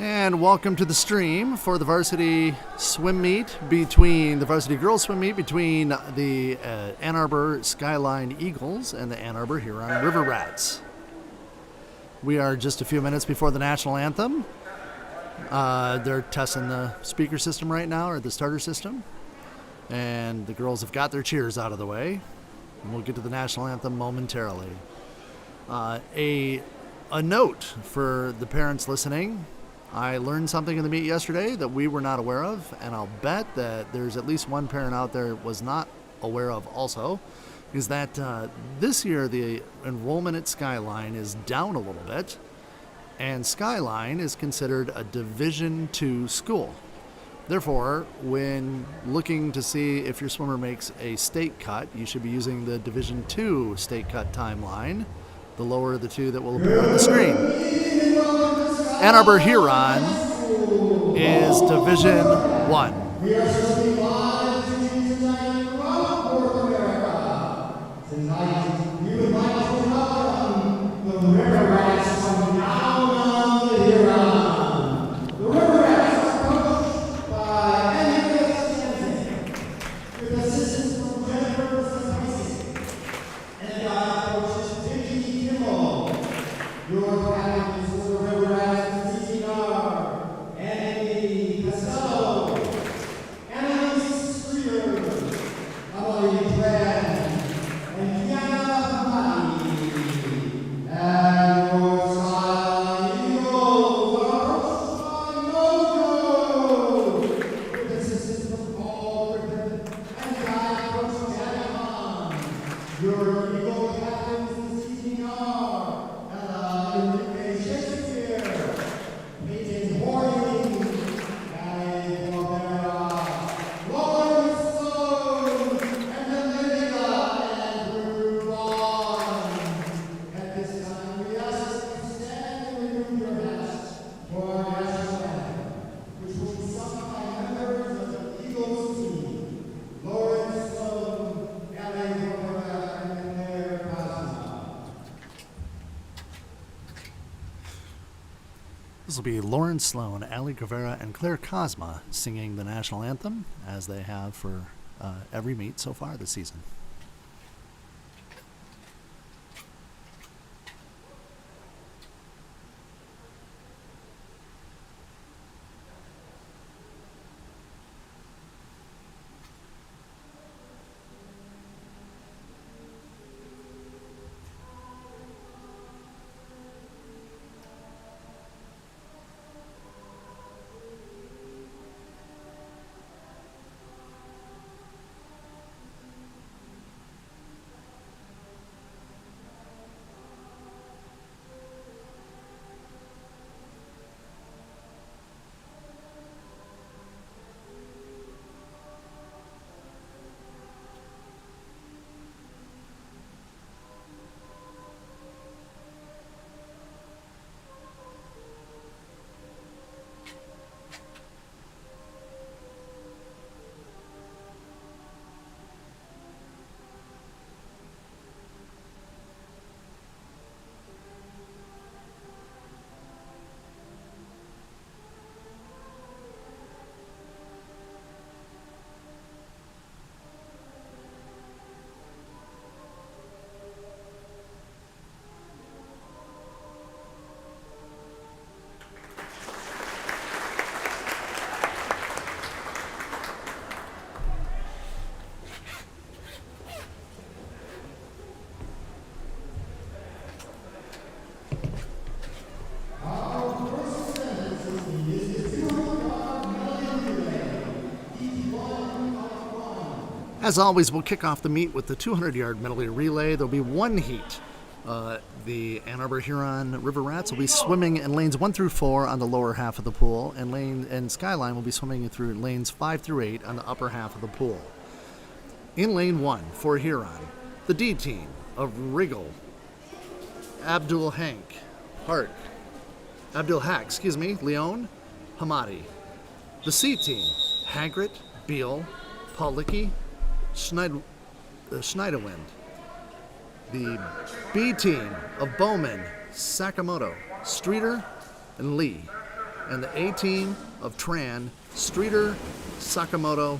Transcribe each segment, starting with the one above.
And welcome to the stream for the varsity swim meet between the varsity girls swim meet between the Ann Arbor Skyline Eagles and the Ann Arbor Huron River Rats. We are just a few minutes before the national anthem. They're testing the speaker system right now, or the starter system. And the girls have got their cheers out of the way. And we'll get to the national anthem momentarily. A note for the parents listening. I learned something in the meet yesterday that we were not aware of, and I'll bet that there's at least one parent out there was not aware of also, is that this year the enrollment at Skyline is down a little bit, and Skyline is considered a Division II school. Therefore, when looking to see if your swimmer makes a state cut, you should be using the Division II state cut timeline, the lower of the two that will appear on the screen. Ann Arbor Huron is Division I. We are serving live to you tonight from North America. Tonight, we would like to welcome the River Rats from down on the Huron. The River Rats are coached by Emily with assistance from Jennifer Spicy and coaches Vicky Kimmel. Your captains for the River Rats. This will be Lauren Sloan, Ali Guevara, and Claire Cosma singing the national anthem, as they have for every meet so far this season. As always, we'll kick off the meet with the 200-yard medley relay. There'll be one heat. The Ann Arbor Huron River Rats will be swimming in lanes 1 through 4 on the lower half of the pool, and Skyline will be swimming through lanes 5 through 8 on the upper half of the pool. In lane 1 for Huron, the D team of Riggle, Abdul Haq, Leon, Hamadi. The C team, Hagrit, Beal, Paulicki, Schneiderwind. The B team of Bowman, Sakamoto, Streeter, and Lee. and the A team of Tran, Streeter, Sakamoto,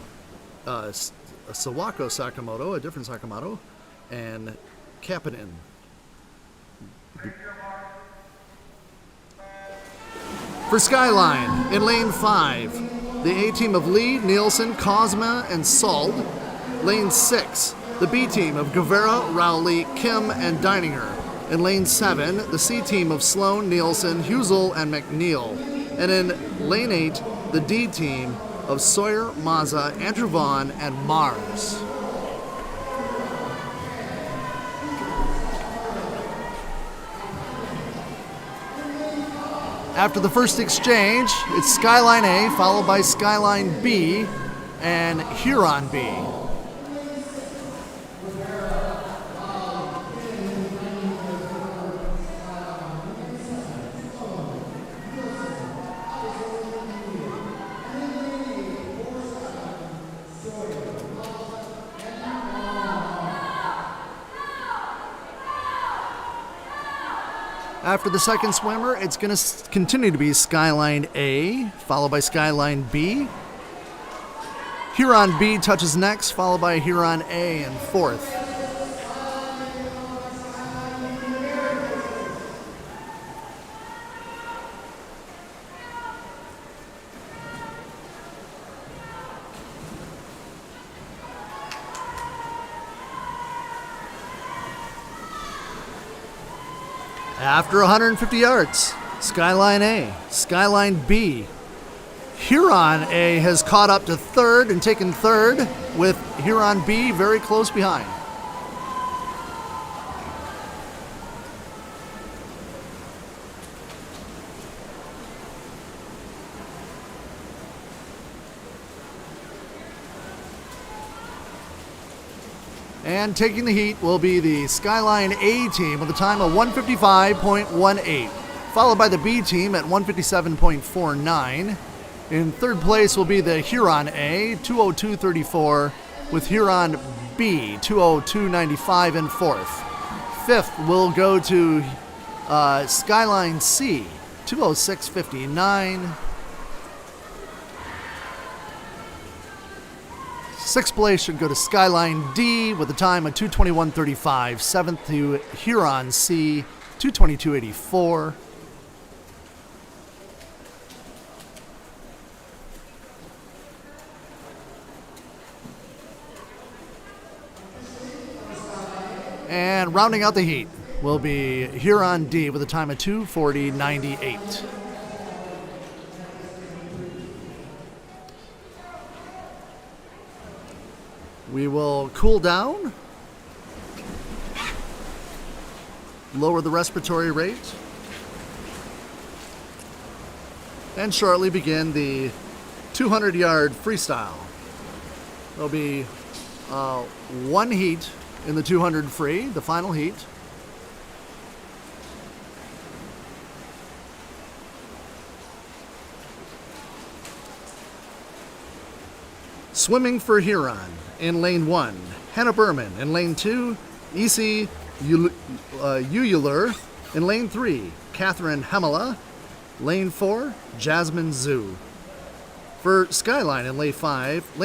Sawako Sakamoto, a different Sakamoto, and Kapanen. For Skyline, in lane 5, the A team of Lee, Nielsen, Cosma, and Sald. Lane 6, the B team of Guevara, Rowley, Kim, and Deininger. In lane 7, the C team of Sloan, Nielsen, Husel, and McNeil. And in lane 8, the D team of Sawyer, Mazza, Andrew Vaughn, and Mars. After the first exchange, it's Skyline A, followed by Skyline B, and Huron B. After the second swimmer, it's going to continue to be Skyline A, followed by Skyline B. Huron B touches next, followed by Huron A in fourth. After 150 yards, Skyline A, Skyline B. Huron A has caught up to third and taken third, with Huron B very close behind. And taking the heat will be the Skyline A team with a time of 155.18, followed by the B team at 157.49. In third place will be the Huron A, 202.34, with Huron B, 202.95 in fourth. Fifth will go to Skyline C, 206.59. Sixth place should go to Skyline D with a time of 221.35. Seventh to Huron C, 222.84. And rounding out the heat will be Huron D with a time of 2:40.98. We will cool down, lower the respiratory rate, and shortly begin the 200-yard freestyle. There'll be one heat in the 200 free, the final heat. Swimming for Huron. In lane 1, Hannah Berman. In lane 2, Isi Uyuler. In lane 3, Catherine Hemela. Lane 4, Jasmine Zhu. For Skyline in lane 5,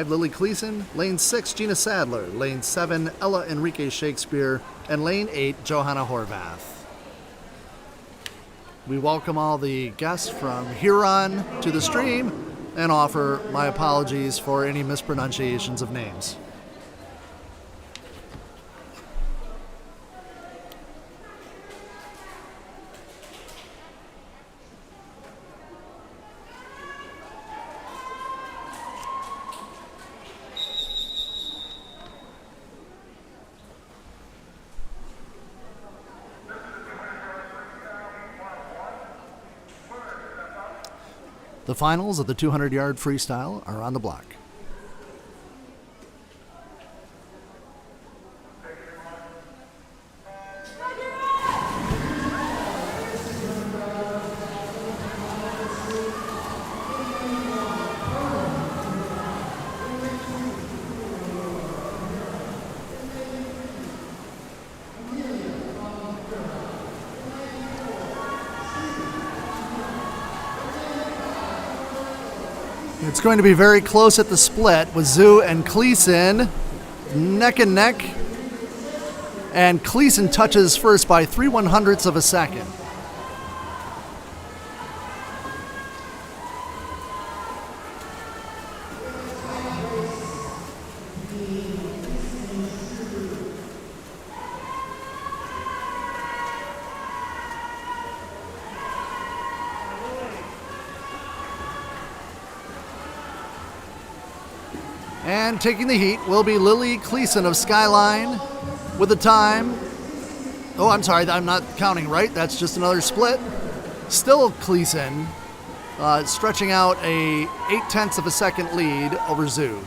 Lily Cleason. Lane 6, Gina Sadler. Lane 7, Ella Enrique Shakespeare. And lane 8, Johanna Horvath. We welcome all the guests from Huron to the stream and offer my apologies for any mispronunciations of names. The finals of the 200-yard freestyle are on the block. It's going to be very close at the split with Zoo and Cleason neck and neck. And Cleason touches first by 3/100ths of a second. And taking the heat will be Lily Cleason of Skyline with a time. Oh, I'm sorry, I'm not counting right. That's just another split. Still Cleason stretching out a 0.8 of a second lead over Zoo.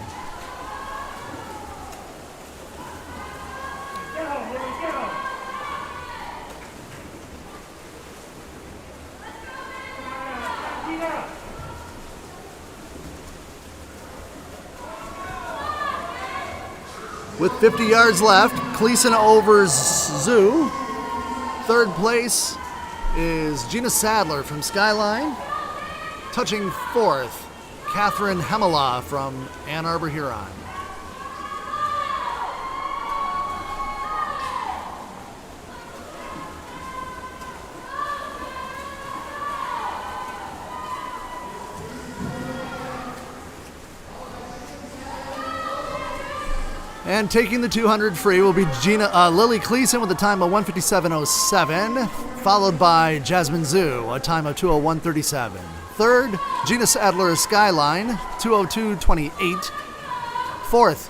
With 50 yards left, Cleason over Zoo. Third place is Gina Sadler from Skyline. Touching fourth, Catherine Hemela from Ann Arbor, Huron. And taking the 200 free will be Lily Cleason with a time of 1:57.07, followed by Jasmine Zhu, a time of 2:01.37. Third, Gina Sadler of Skyline, 2:02.28. Fourth,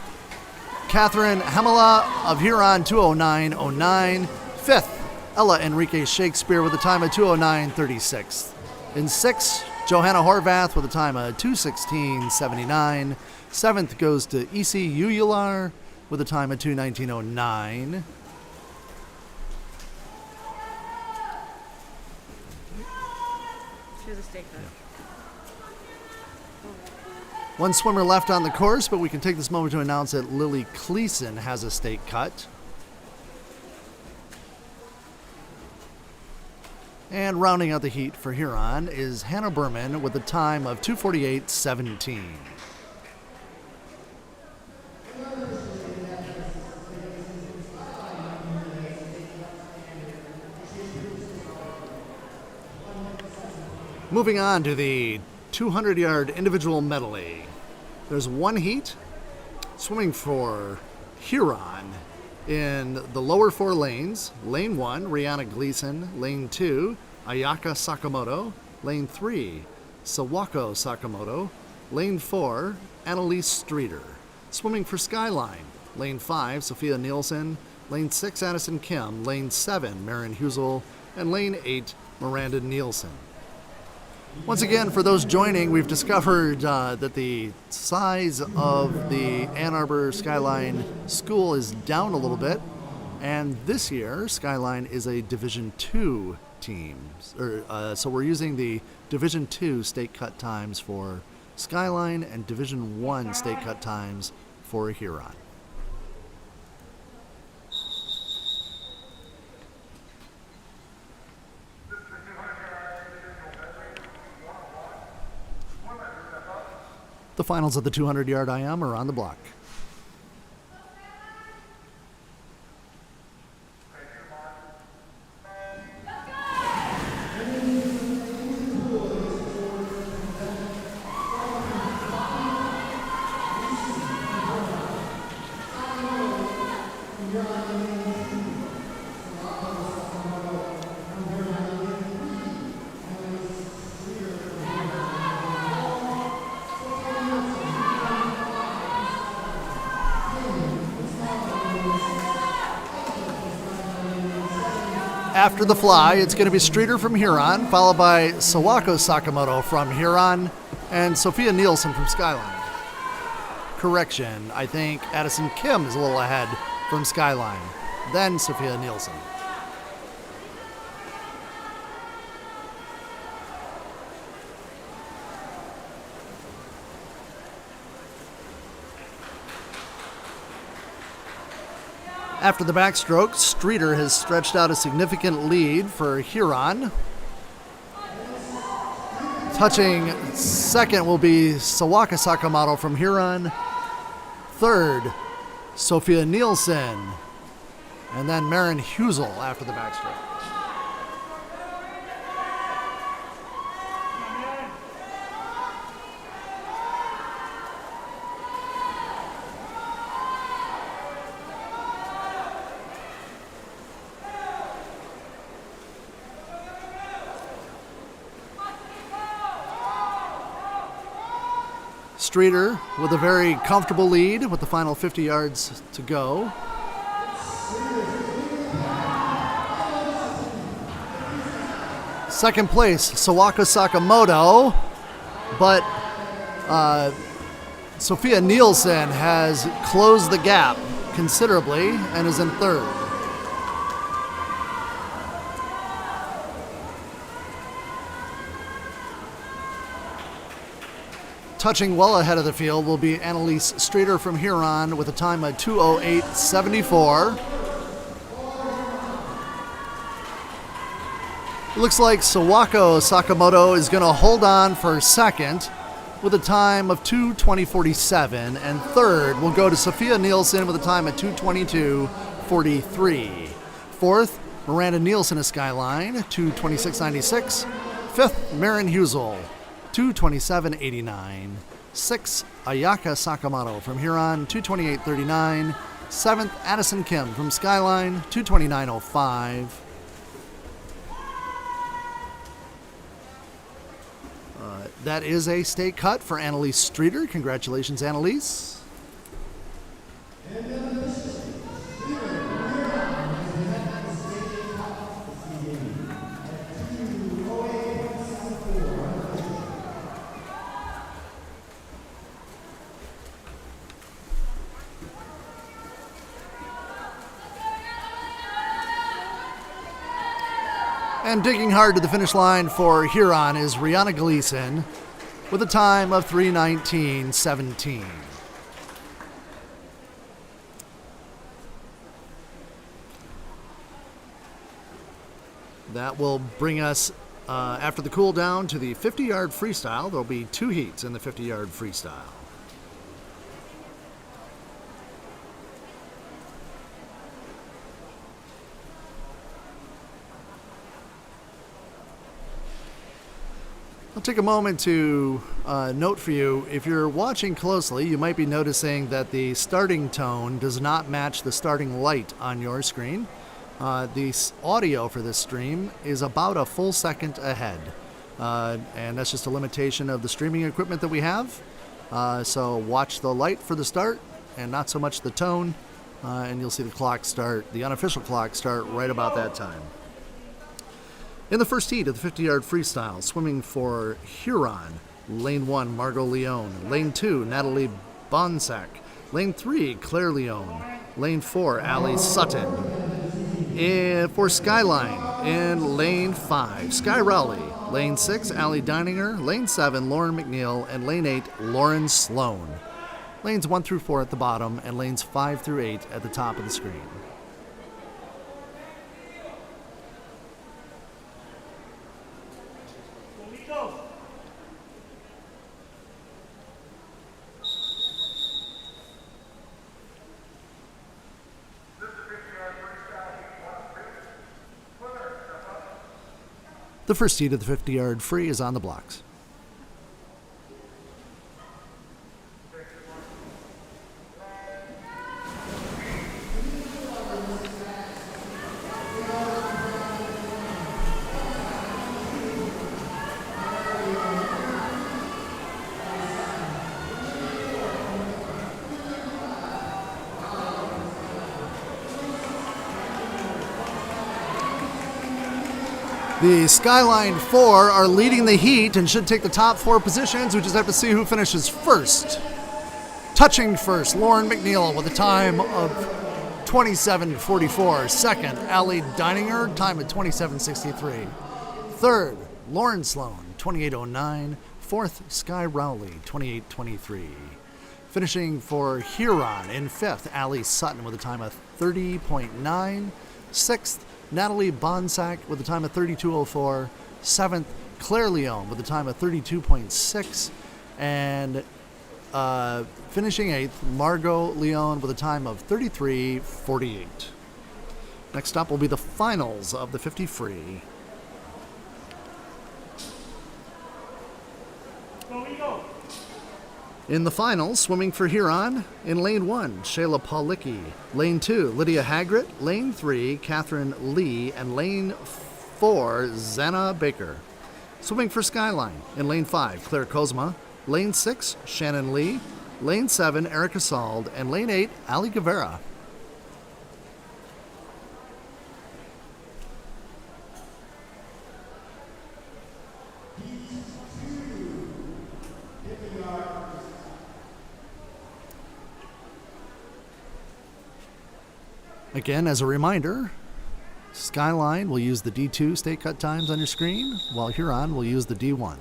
Catherine Hemela of Huron, 2:09.09. Fifth, Ella Enrique Shakespeare with a time of 2:09.36. In sixth, Johanna Horvath with a time of 2:16.79. Seventh goes to E.C. Uyular with a time of 2:19.09. She has a stake cut. One swimmer left on the course, but we can take this moment to announce that Lily Cleason has a stake cut. And rounding out the heat for Huron is Hannah Berman with a time of 2:48.17. Moving on to the 200-yard individual medley. There's one heat swimming for Huron in the lower four lanes. Lane 1, Rihanna Gleason. Lane 2, Ayaka Sakamoto. Lane 3, Sawako Sakamoto. Lane 4, Annalise Streeter. Swimming for Skyline. Lane 5, Sophia Nielsen. Lane 6, Addison Kim. Lane 7, Marin Husel. And Lane 8, Miranda Nielsen. Once again, for those joining, we've discovered that the size of the Ann Arbor Skyline School is down a little bit, and this year Skyline is a Division II team. So we're using the Division II state cut times for Skyline and Division I state cut times for Huron. The finals of the 200-yard IM are on the block. After the fly, it's going to be Streeter from Huron, followed by Sawako Sakamoto from Huron, and Sophia Nielsen from Skyline. Correction, I think Addison Kim is a little ahead from Skyline, then Sophia Nielsen. After the backstroke, Streeter has stretched out a significant lead for Huron. Touching second will be Sawaka Sakamoto from Huron. Third, Sophia Nielsen. And then Maren Husel after the backstroke. Streeter with a very comfortable lead with the final 50 yards to go. Second place, Sawaka Sakamoto, but Sophia Nielsen has closed the gap considerably and is in third. Touching well ahead of the field will be Annalise Streeter from Huron with a time of 2:08.74. It looks like Sawako Sakamoto is going to hold on for second with a time of 2:20.47, and third will go to Sophia Nielsen with a time of 2:22.43. Fourth, Miranda Nielsen of Skyline, 2:26.96. Fifth, Maren Husel, 2:27.89. Sixth, Ayaka Sakamoto from Huron, 2:28.39. Seventh, Addison Kim from Skyline, 2:29.05. That is a state cut for Annalise Streeter. Congratulations, Annalise. And digging hard to the finish line for Huron is Rihanna Gleason with a time of 3:19.17. That will bring us, after the cool down, to the 50-yard freestyle. There'll be 2 heats in the 50-yard freestyle. I'll take a moment to note for you, if you're watching closely, you might be noticing that the starting tone does not match the starting light on your screen. The audio for this stream is about a full second ahead, and that's just a limitation of the streaming equipment that we have. So watch the light for the start and not so much the tone, and you'll see the clock start, the unofficial clock start right about that time. In the first heat of the 50-yard freestyle, swimming for Huron, Lane 1, Margot Leone. Lane 2, Natalie Bonsack. Lane 3, Claire Leone. Lane 4, Allie Sutton. And for Skyline, in Lane 5, Sky Rowley. Lane 6, Allie Deininger. Lane 7, Lauren McNeil. And Lane 8, Lauren Sloan. Lanes 1 through 4 at the bottom, and lanes 5 through 8 at the top of the screen. The first heat of the 50-yard free is on the blocks. The Skyline 4 are leading the heat and should take the top 4 positions. We just have to see who finishes first. Touching first, Lauren McNeil with a time of 27:44. Second, Allie Deininger, time of 27:63. Third, Lauren Sloan, 28:09. Fourth, Sky Rowley, 28:23. Finishing for Huron in fifth, Allie Sutton with a time of 30.9. Sixth, Natalie Bonsack with a time of 32:04. Seventh, Claire Leon with a time of 32.6. And finishing 8th, Margot Leon with a time of 33.48. Next up will be the finals of the 50 free. In the finals, swimming for Huron, in lane 1, Shayla Paulicki. Lane 2, Lydia Hagritt. Lane 3, Catherine Lee. And lane 4, Zanna Baker. Swimming for Skyline, in lane 5, Claire Kozma. Lane 6, Shannon Lee. Lane 7, Erica Sald. And lane 8, Ali Guevara. Again, as a reminder, Skyline will use the D2 state cut times on your screen, while Huron will use the D1.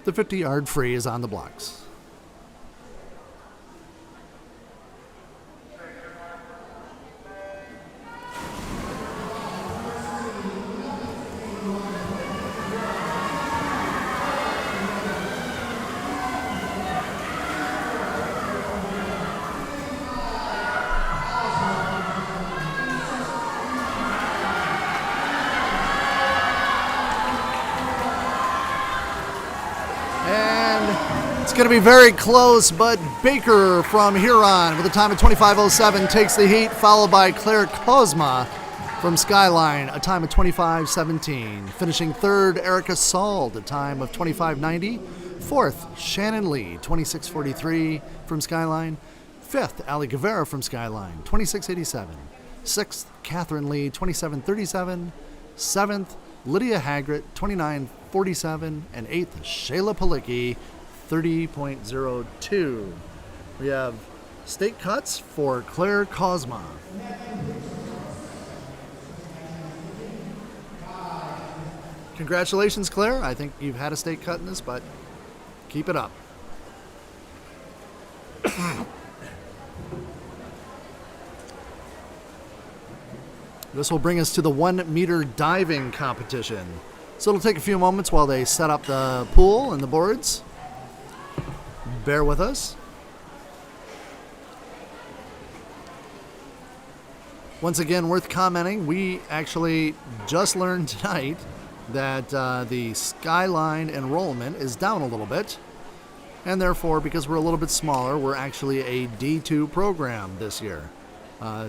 The 50-yard free is on the blocks. It's going to be very close, but Baker from Huron with a time of 25.07 takes the heat, followed by Claire Kozma from Skyline, a time of 25.17. Finishing 3rd, Erica Sald, a time of 25.90. 4th, Shannon Lee, 26.43 from Skyline. 5th, Ali Guevara from Skyline, 26.87. 6th, Catherine Lee, 27.37. 7th, Lydia Hagritt, 29.47. And 8th, Shayla Paulicki, 30.02. We have state cuts for Claire Kozma. Congratulations, Claire. I think you've had a state cut in this, but keep it up. This will bring us to the 1 meter diving competition. So it'll take a few moments while they set up the pool and the boards. Bear with us. Once again, worth commenting, we actually just learned tonight that the Skyline enrollment is down a little bit. And therefore, because we're a little bit smaller, we're actually a D2 program this year.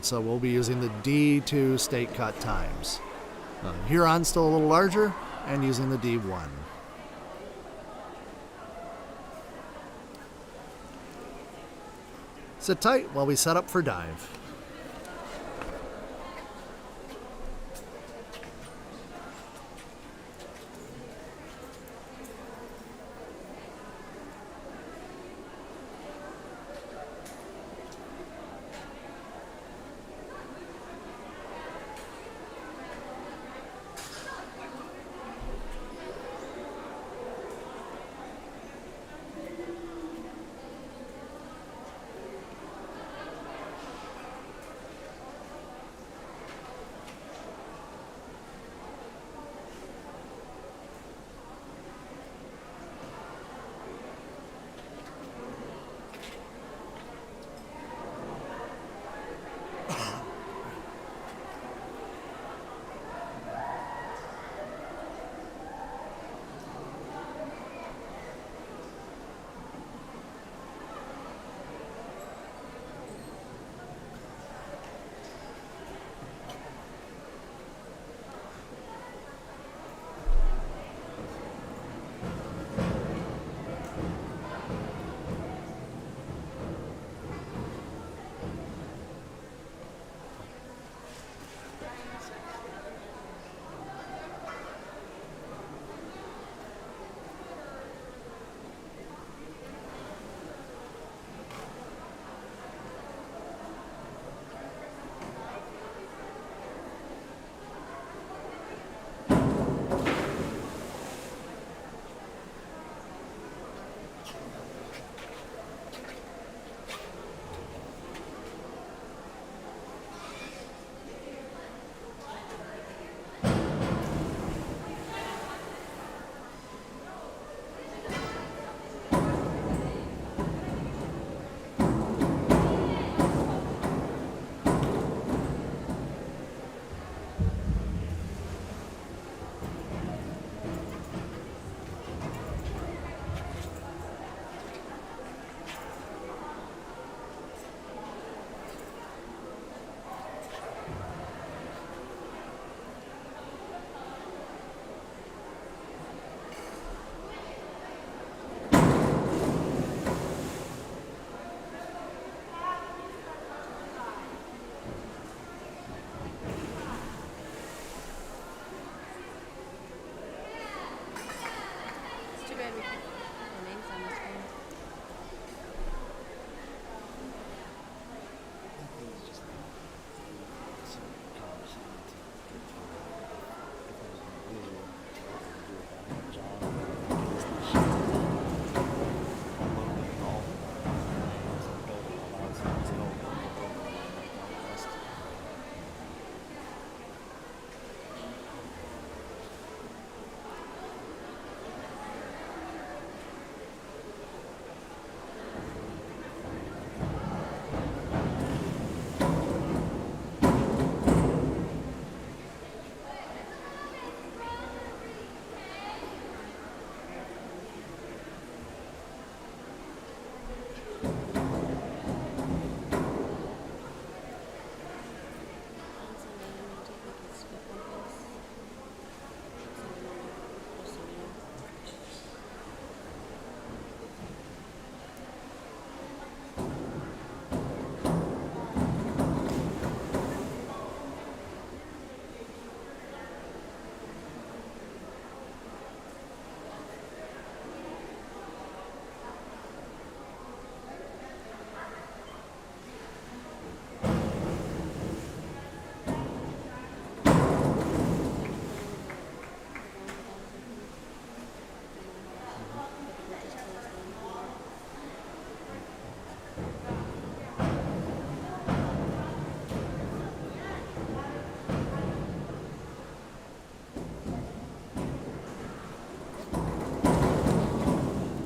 So we'll be using the D2 state cut times. Huron's still a little larger and using the D1. Sit tight while we set up for dive.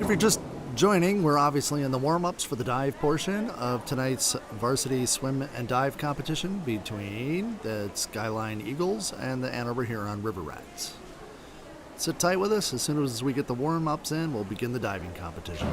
if you're just joining, we're obviously in the warm-ups for the dive portion of tonight's varsity swim and dive competition between the Skyline Eagles and the Ann Arbor Huron River Rats. Sit tight with us. As soon as we get the warm-ups in, we'll begin the diving competition.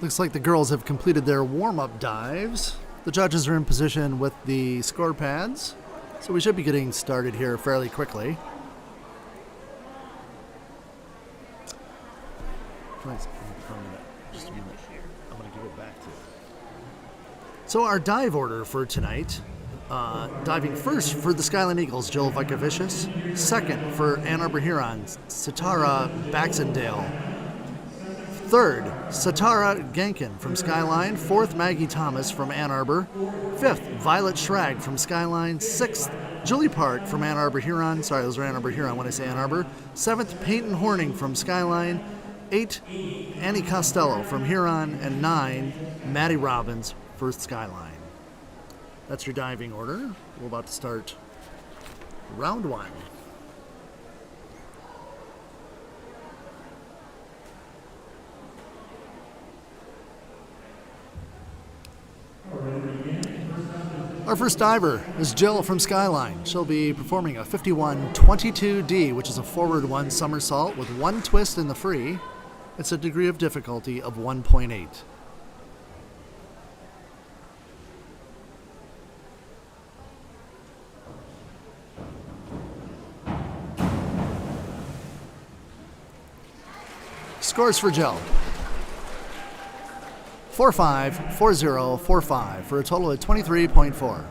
Looks like the girls have completed their warm-up dives. The judges are in position with the score pads, so we should be getting started here fairly quickly. Just a minute. I'm going to give it back to you. So our dive order for tonight, diving first for the Skyline Eagles, Jill Vikavicius. Second for Ann Arbor Hurons, Satara Baxendale. Third, Satara Gankin from Skyline. Fourth, Maggie Thomas from Ann Arbor. Fifth, Violet Schrag from Skyline. Sixth, Julie Park from Ann Arbor Huron. Sorry, those are Ann Arbor Huron when I say Ann Arbor. Seventh, Peyton Horning from Skyline. 8, Annie Costello from Huron. And 9, Maddie Robbins for Skyline. That's your diving order. We're about to start round 1. Our first diver is Jill from Skyline. She'll be performing a 51-22D, which is a forward 1 somersault with 1 twist in the free. It's a degree of difficulty of 1.8. Scores for Jill. 4.5, 4.0, 4.5 for a total of 23.4.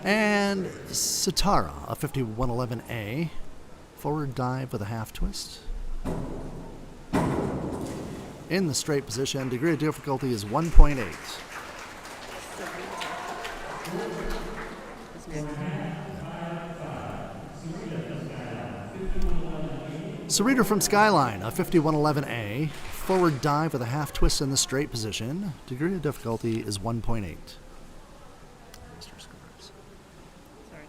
And Satara, a 51.11A, forward dive with a half twist. In the straight position, degree of difficulty is 1.8. Sarita from Skyline, a 51.11A, forward dive with a half twist in the straight position. Degree of difficulty is 1.8. Sorry.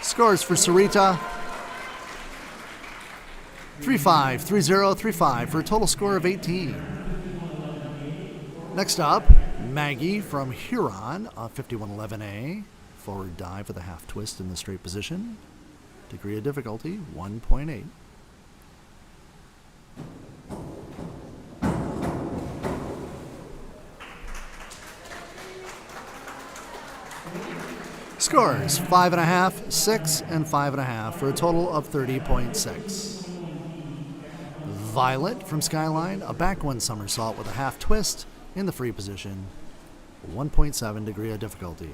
Scores for Sarita. 3.5, 3.0, 3.5 for a total score of 18. Next up, Maggie from Huron, 5111A. Forward dive with a half twist in the straight position. Degree of difficulty, 1.8. Scores 5.5, 6, and 5.5 for a total of 30.6. Violet from Skyline, a back one somersault with a half twist in the free position, 1.7 degree of difficulty.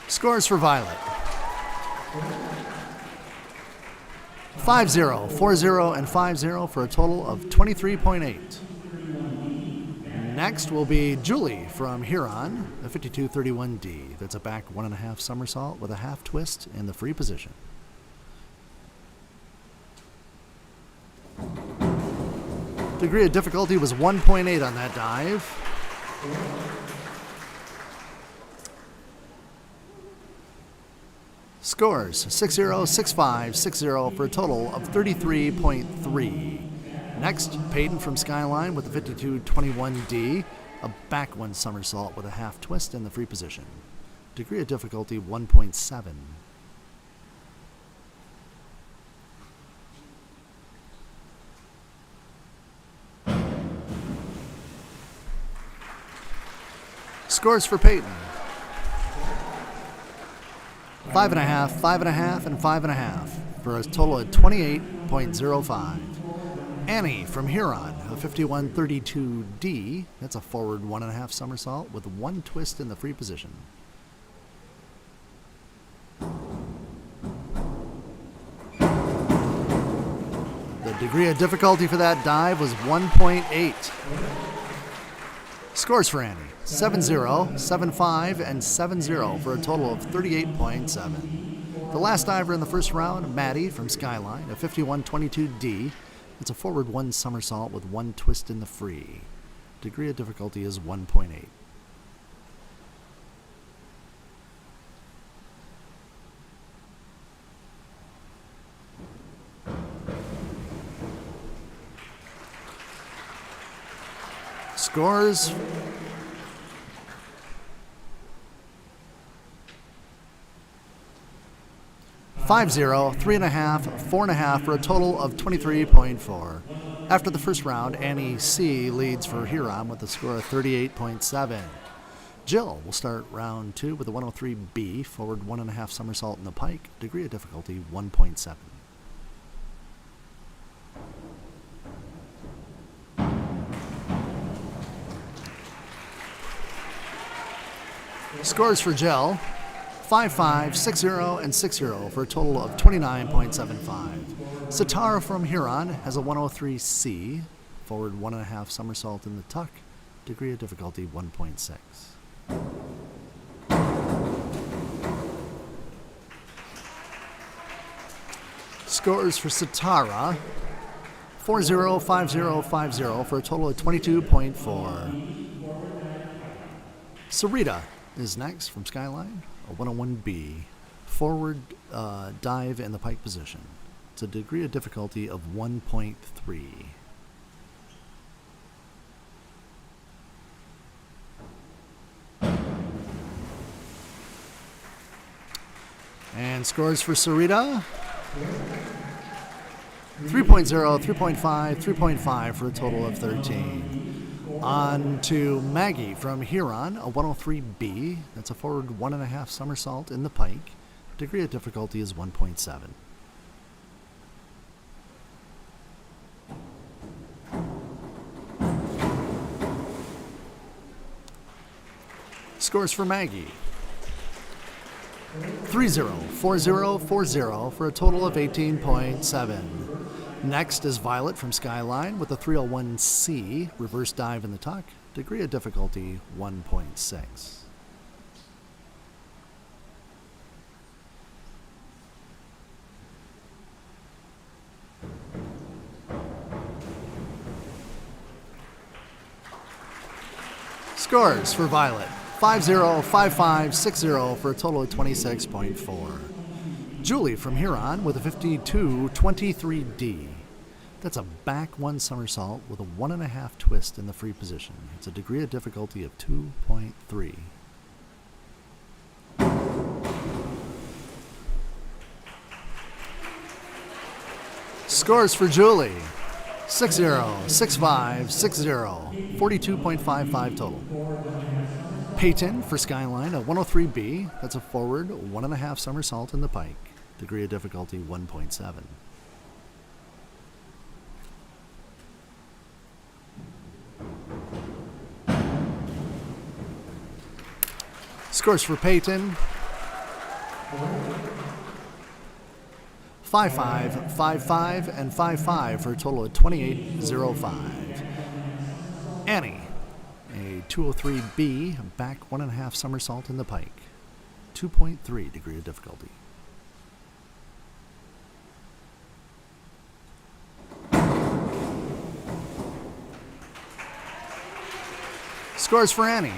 Scores for Violet. 5-0, 4-0, and 5-0 for a total of 23.8. Next will be Julie from Huron, a 5231D. That's a back 1.5 somersault with a half twist in the free position. Degree of difficulty was 1.8 on that dive. Scores 6-0, 6-5, 6-0 for a total of 33.3. Next, Peyton from Skyline with the 5221D, a back one somersault with a half twist in the free position. Degree of difficulty 1.7. Scores for Peyton. 5.5, 5.5, and 5.5 for a total of 28.05. Annie from Huron, a 5132D. That's a forward 1.5 somersault with one twist in the free position. The degree of difficulty for that dive was 1.8. Scores for Annie, 7-0, 7-5, and 7-0 for a total of 38.7. The last diver in the first round, Maddie from Skyline, a 5122D. It's a forward one somersault with one twist in the free. Degree of difficulty is 1.8. Scores. Five zero, 3.5, 4.5 for a total of 23.4. After the first round, Annie C leads for Huron with a score of 38.7. Jill will start round 2 with a 103B, forward 1.5 somersault in the pike, degree of difficulty 1.7. Scores for Jill, 5-5, 6-0, and 6-0 for a total of 29.75. Satara from Huron has a 103C, forward 1.5 somersault in the tuck, degree of difficulty 1.6. Scores for Satara, 4-0, 5-0, 5-0 for a total of 22.4. Sarita is next from Skyline, a 101B, forward dive in the pike position. It's a degree of difficulty of 1.3. And scores for Sarita, 3.0, 3.5, 3.5 for a total of 13. On to Maggie from Huron, a 103B. That's a forward 1.5 somersault in the pike. Degree of difficulty is 1.7. Scores for Maggie. 3-0, 4-0, 4-0 for a total of 18.7. Next is Violet from Skyline with a 301C, reverse dive in the tuck, degree of difficulty 1.6. Scores for Violet 5-0, 5-5, 6-0 for a total of 26.4. Julie from Huron with a 52-23D. That's a back one somersault with a 1.5 twist in the free position. It's a degree of difficulty of 2.3. Scores for Julie 6-0, 6-5, 6-0, 42.55 total. Peyton for Skyline, a 103B. That's a forward 1.5 somersault in the pike. Degree of difficulty 1.7. Scores for Peyton 5-5, 5-5, and 5-5 for a total of 28.05. Annie, a 203B, back 1.5 somersault in the pike. 2.3 degree of difficulty. Scores for Annie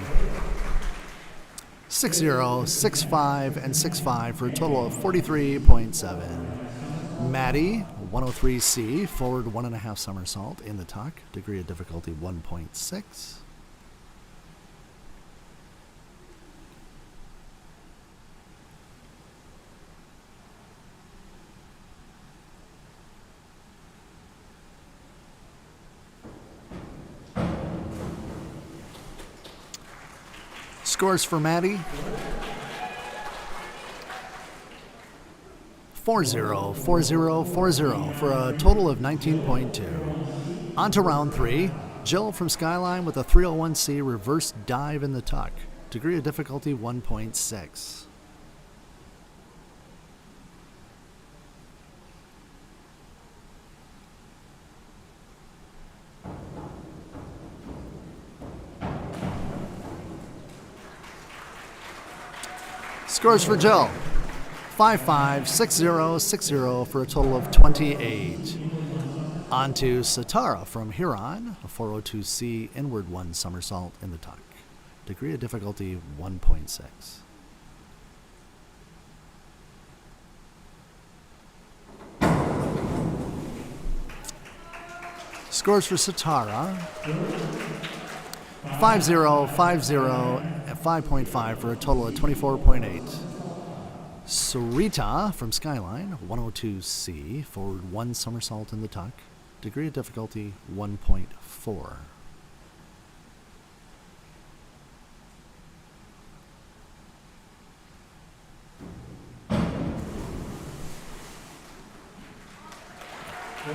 6-0, 6-5, and 6-5 for a total of 43.7. Maddie, 103C, forward 1.5 somersault in the tuck, degree of difficulty 1.6. Scores for Maddie 4-0, 4-0, 4-0 for a total of 19.2. On to round 3. Jill from Skyline with a 301C reverse dive in the tuck. Degree of difficulty 1.6. Scores for Jill 5-5, 6-0, 6-0 for a total of 28. On to Satara from Huron, a 402C inward 1 somersault in the tuck. Degree of difficulty 1.6. Scores for Satara 5-0, 5-0, and 5.5 for a total of 24.8. Sarita from Skyline, 102C, forward 1 somersault in the tuck. Degree of difficulty 1.4.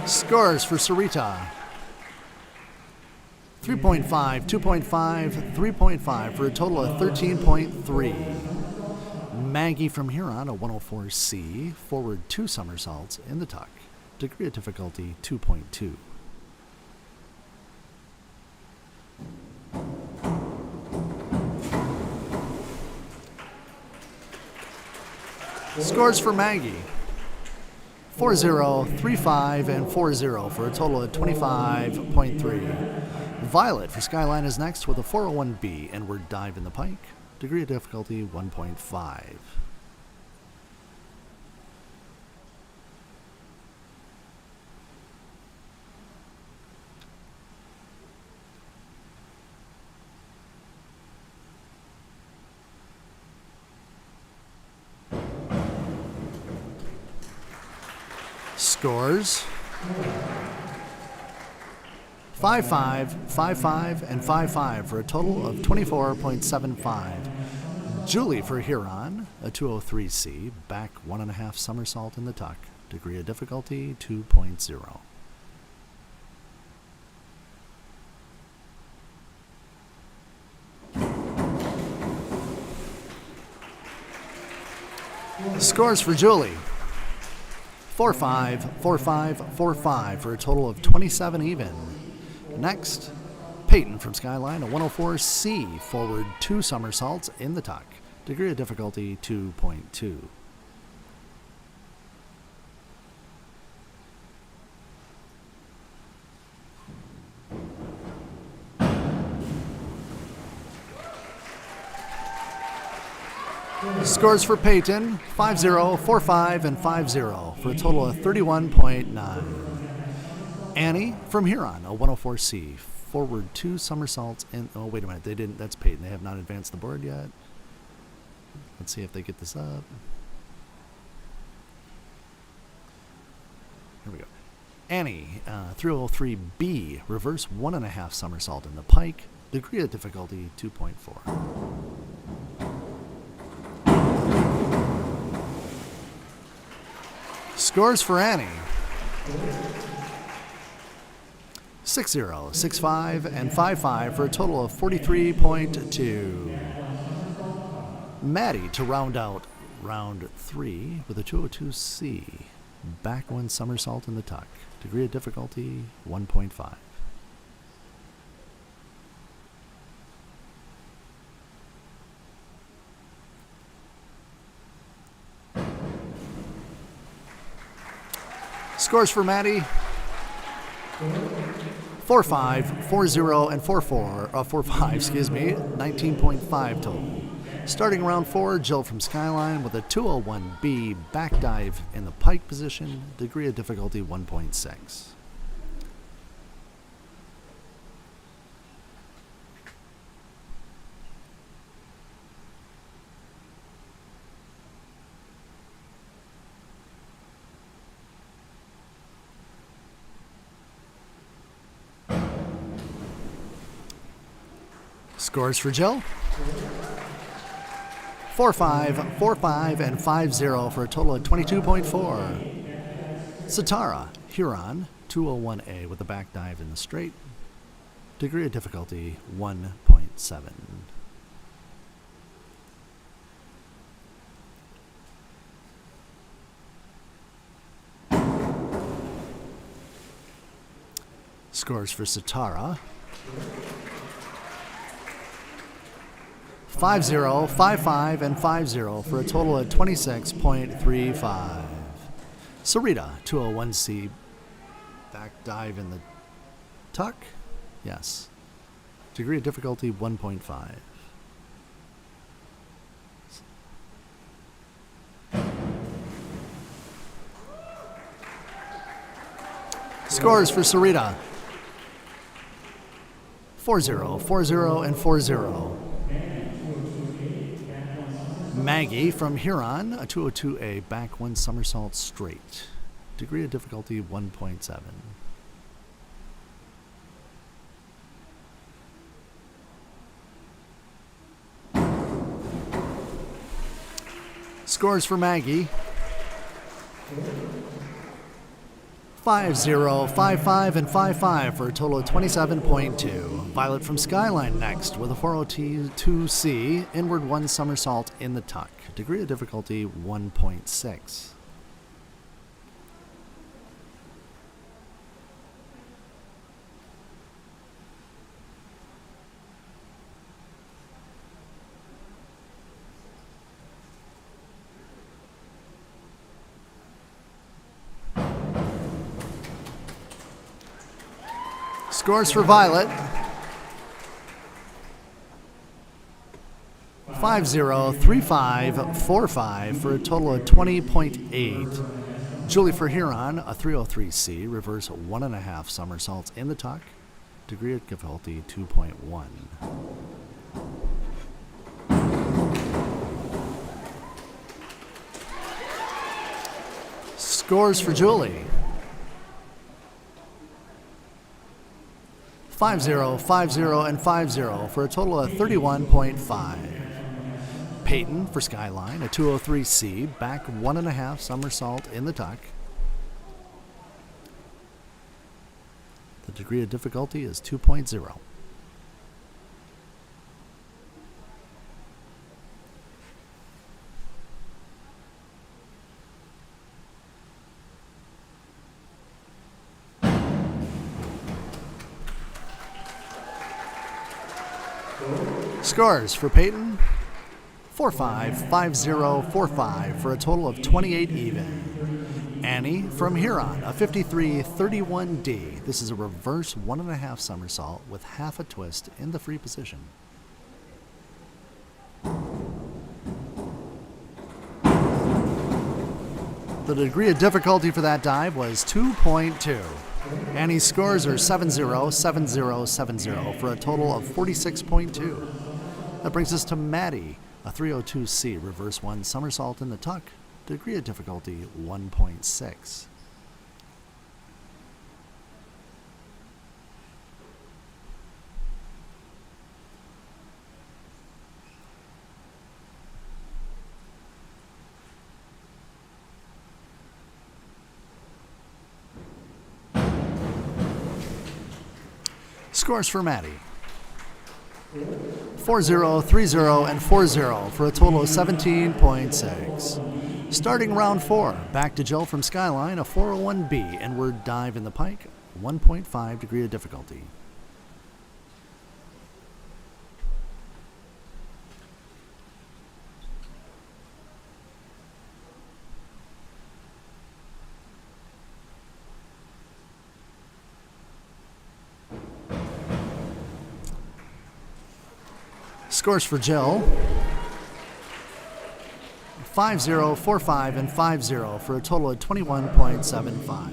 Scores for Sarita 3.5, 2.5, 3.5 for a total of 13.3. Maggie from Huron, a 104C, forward 2 somersaults in the tuck. Degree of difficulty 2.2. Scores for Maggie 4-0, 3-5, and 4-0 for a total of 25.3. Violet for Skyline is next with a 401B inward dive in the pike. Degree of difficulty 1.5. Scores 5-5, 5-5, and 5-5 for a total of 24.75. Julie for Huron, a 203C, back 1.5 somersault in the tuck. Degree of difficulty 2.0. Scores for Julie 4-5, 4-5, 4-5 for a total of 27 even. Next, Peyton from Skyline, a 104C, forward 2 somersaults in the tuck. Degree of difficulty 2.2. Scores for Peyton, 5-0, 4-5, and 5-0 for a total of 31.9. Annie from Huron, a 104C, forward 2 somersaults in, oh wait a minute, they didn't, that's Peyton, they have not advanced the board yet. Let's see if they get this up. Here we go. Annie, 303B, reverse 1.5 somersault in the pike, degree of difficulty 2.4. Scores for Annie. 6-0, 6-5, and 5-5 for a total of 43.2. Maddie to round out round 3 with a 202C. Back 1 somersault in the tuck. Degree of difficulty 1.5. Scores for Maddie. 4-5, 4-0, and 4-5, excuse me, 19.5 total. Starting round 4, Jill from Skyline with a 201B back dive in the pike position, degree of difficulty 1.6. Scores for Jill. 4-5, 4-5, and 5-0 for a total of 22.4. Satara, Huron, 201A with a back dive in the straight. Degree of difficulty 1.7. Scores for Satara. 5-0, 5-5, and 5-0 for a total of 26.35. Sarita, 201C, back dive in the tuck. Yes. Degree of difficulty 1.5. Scores for Sarita. 4-0, 4-0, and 4-0. Maggie from Huron, a 202A back 1 somersault straight. Degree of difficulty 1.7. Scores for Maggie. 5-0, 5-5, and 5-5 for a total of 27.2. Violet from Skyline next with a 402C, inward 1 somersault in the tuck. Degree of difficulty 1.6. Scores for Violet. 5-0, 3-5, 4-5 for a total of 20.8. Julie for Huron, a 303C, reverse 1.5 somersaults in the tuck. Degree of difficulty 2.1. Scores for Julie. 5-0, 5-0, and 5-0 for a total of 31.5. Peyton for Skyline, a 203C, back 1.5 somersault in the tuck. The degree of difficulty is 2.0. Scores for Peyton. 4-5, 5-0, 4-5 for a total of 28 even. Annie from Huron, a 53-31D. This is a reverse 1.5 somersault with half a twist in the free position. The degree of difficulty for that dive was 2.2. Annie's scores are 7-0, 7-0, 7-0 for a total of 46.2. That brings us to Maddie, a 302C reverse 1 somersault in the tuck. Degree of difficulty 1.6. Scores for Maddie. 4-0, 3-0, and 4-0 for a total of 17.6. Starting round 4, back to Jill from Skyline, a 401B inward dive in the pike, 1.5 degree of difficulty. Scores for Jill. 5-0, 4-5, and 5-0 for a total of 21.75.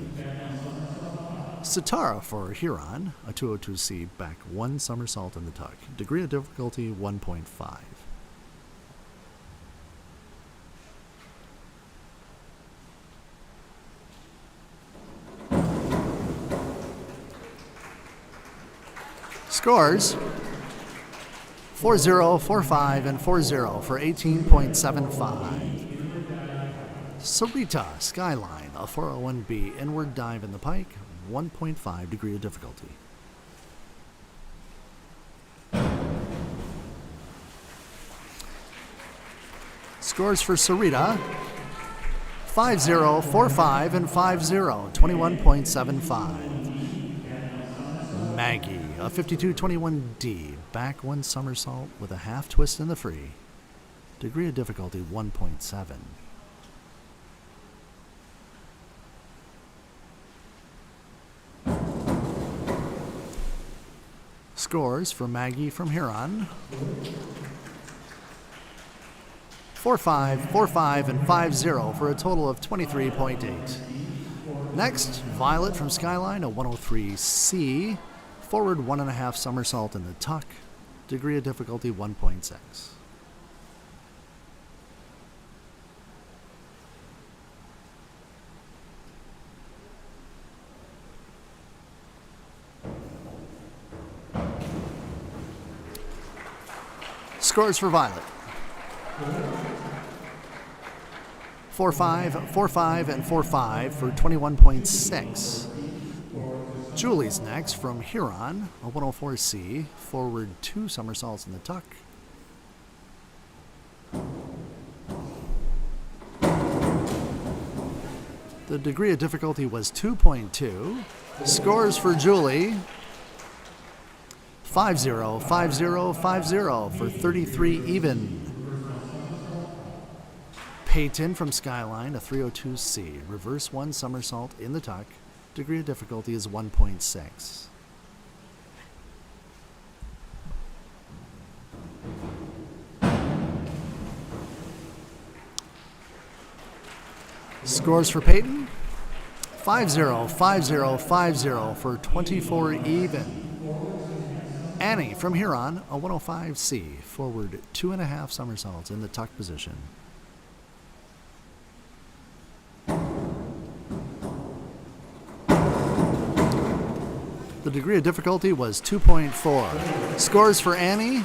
Sitara for Huron, a 202C back 1 somersault in the tuck. Degree of difficulty 1.5. Scores 4-0, 4-5, and 4-0 for 18.75. Sarita Skyline, a 401B inward dive in the pike, 1.5 degree of difficulty. Scores for Sarita 5-0, 4-5, and 5-0, 21.75. Maggie, a 5221D, back 1 somersault with a half twist in the free. Degree of difficulty 1.7. Scores for Maggie from Huron. 4-5, 4-5, and 5-0 for a total of 23.8. Next, Violet from Skyline, a 103C, forward 1.5 somersault in the tuck, degree of difficulty 1.6. Scores for Violet. 4-5, 4-5, and 4-5 for 21.6. Julie's next from Huron, a 104C, forward 2 somersaults in the tuck. The degree of difficulty was 2.2. Scores for Julie 5-0, 5-0, 5-0 for 33 even. Peyton from Skyline, a 302C, reverse 1 somersault in the tuck. Degree of difficulty is 1.6. Scores for Peyton 5-0, 5-0, 5-0 for 24 even. Annie from Huron, a 105C, forward 2.5 somersaults in the tuck position. The degree of difficulty was 2.4. Scores for Annie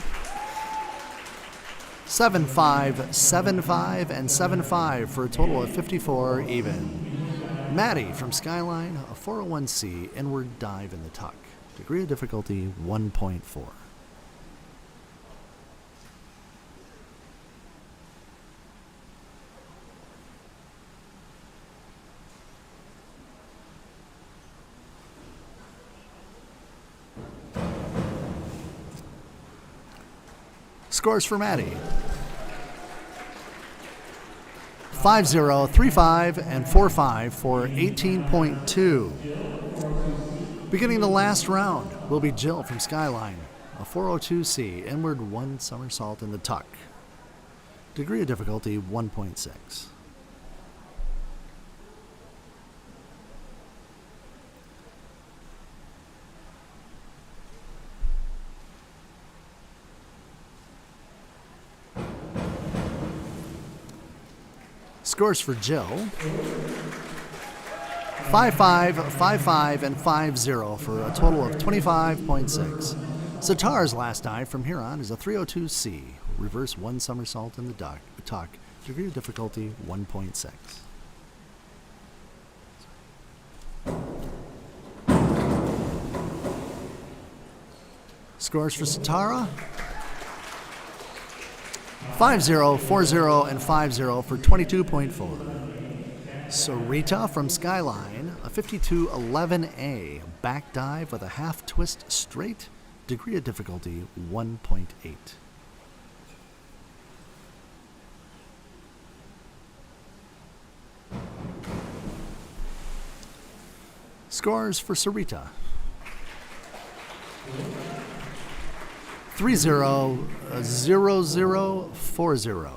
7-5, 7-5, and 7-5 for a total of 54 even. Maddie from Skyline, a 401C, inward dive in the tuck. Degree of difficulty 1.4. Scores for Maddie 5-0, 3-5, and 4-5 for 18.2. Beginning the last round will be Jill from Skyline, a 402C, inward 1 somersault in the tuck. Degree of difficulty 1.6. Scores for Jill: 5-5, 5-5, and 5-0 for a total of 25.6. Sitar's last dive from Huron is a 302C. Reverse one somersault in the tuck. Degree of difficulty 1.6. Scores for Sitara: 5-0, 4-0, and 5-0 for 22.4. Sarita from Skyline, a 5211A back dive with a half twist straight. Degree of difficulty 1.8. Scores for Sarita: 3-0, 0-0, 4-0.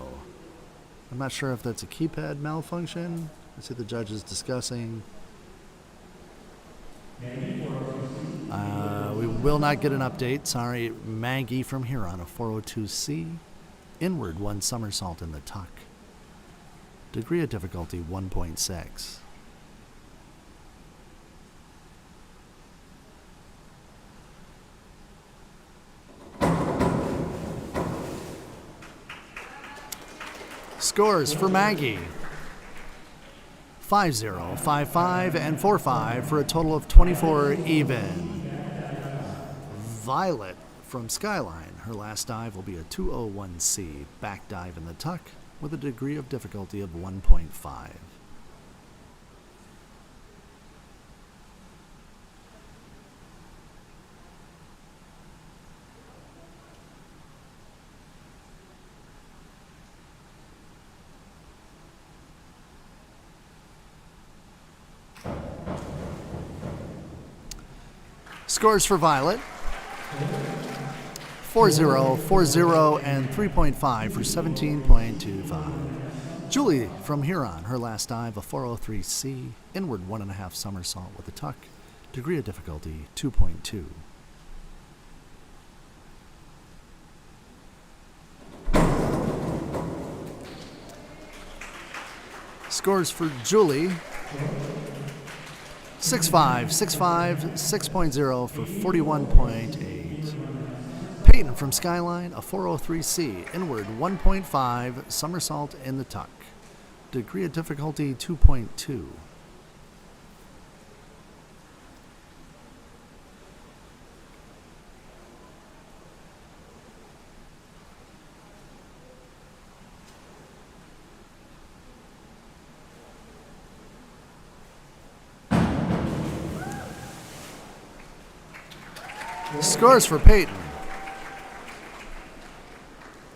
I'm not sure if that's a keypad malfunction. I see the judges discussing. We will not get an update. Sorry, Maggie from Huron, a 402C. Inward one somersault in the tuck. Degree of difficulty 1.6. Scores for Maggie: 5-0, 5-5, and 4-5 for a total of 24 even. Violet from Skyline, her last dive will be a 201C back dive in the tuck with a degree of difficulty of 1.5. Scores for Violet: 4-0, 4-0, and 3.5 for 17.25. Julie from Huron, her last dive, a 403C, inward 1.5 somersault with a tuck. Degree of difficulty 2.2. Scores for Julie: 6-5, 6-5, 6.0 for 41.8. Peyton from Skyline, a 403C, inward 1.5, somersault in the tuck. Degree of difficulty 2.2. Scores for Peyton: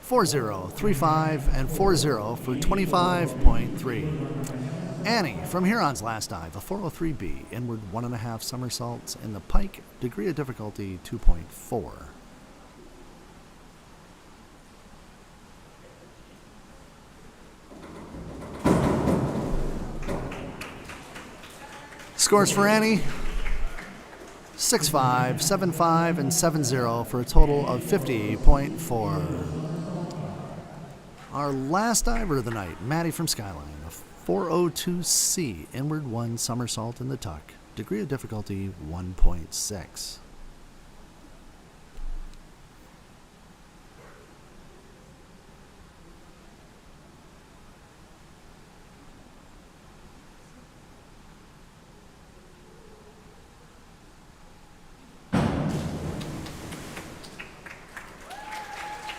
4-0, 3-5, and 4-0 for 25.3. Annie from Huron's last dive, a 403B, inward 1.5 somersaults in the pike. Degree of difficulty 2.4. Scores for Annie: 6-5, 7-5, and 7-0 for a total of 50.4. Our last diver of the night, Maddie from Skyline, a 402C, inward one somersault in the tuck. Degree of difficulty 1.6.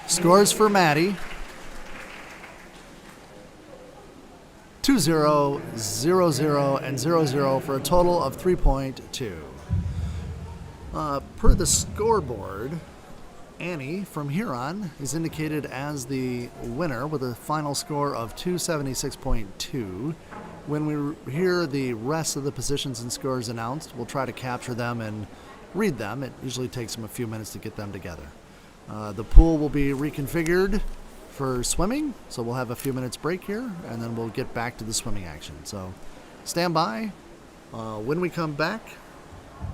Scores for Maddie: 2-0, 0-0, and 0-0 for a total of 3.2. Per the scoreboard, Annie from Huron is indicated as the winner with a final score of 276.2. When we hear the rest of the positions and scores announced, we'll try to capture them and read them. It usually takes them a few minutes to get them together. The pool will be reconfigured for swimming, so we'll have a few minutes break here, and then we'll get back to the swimming action. So stand by. When we come back,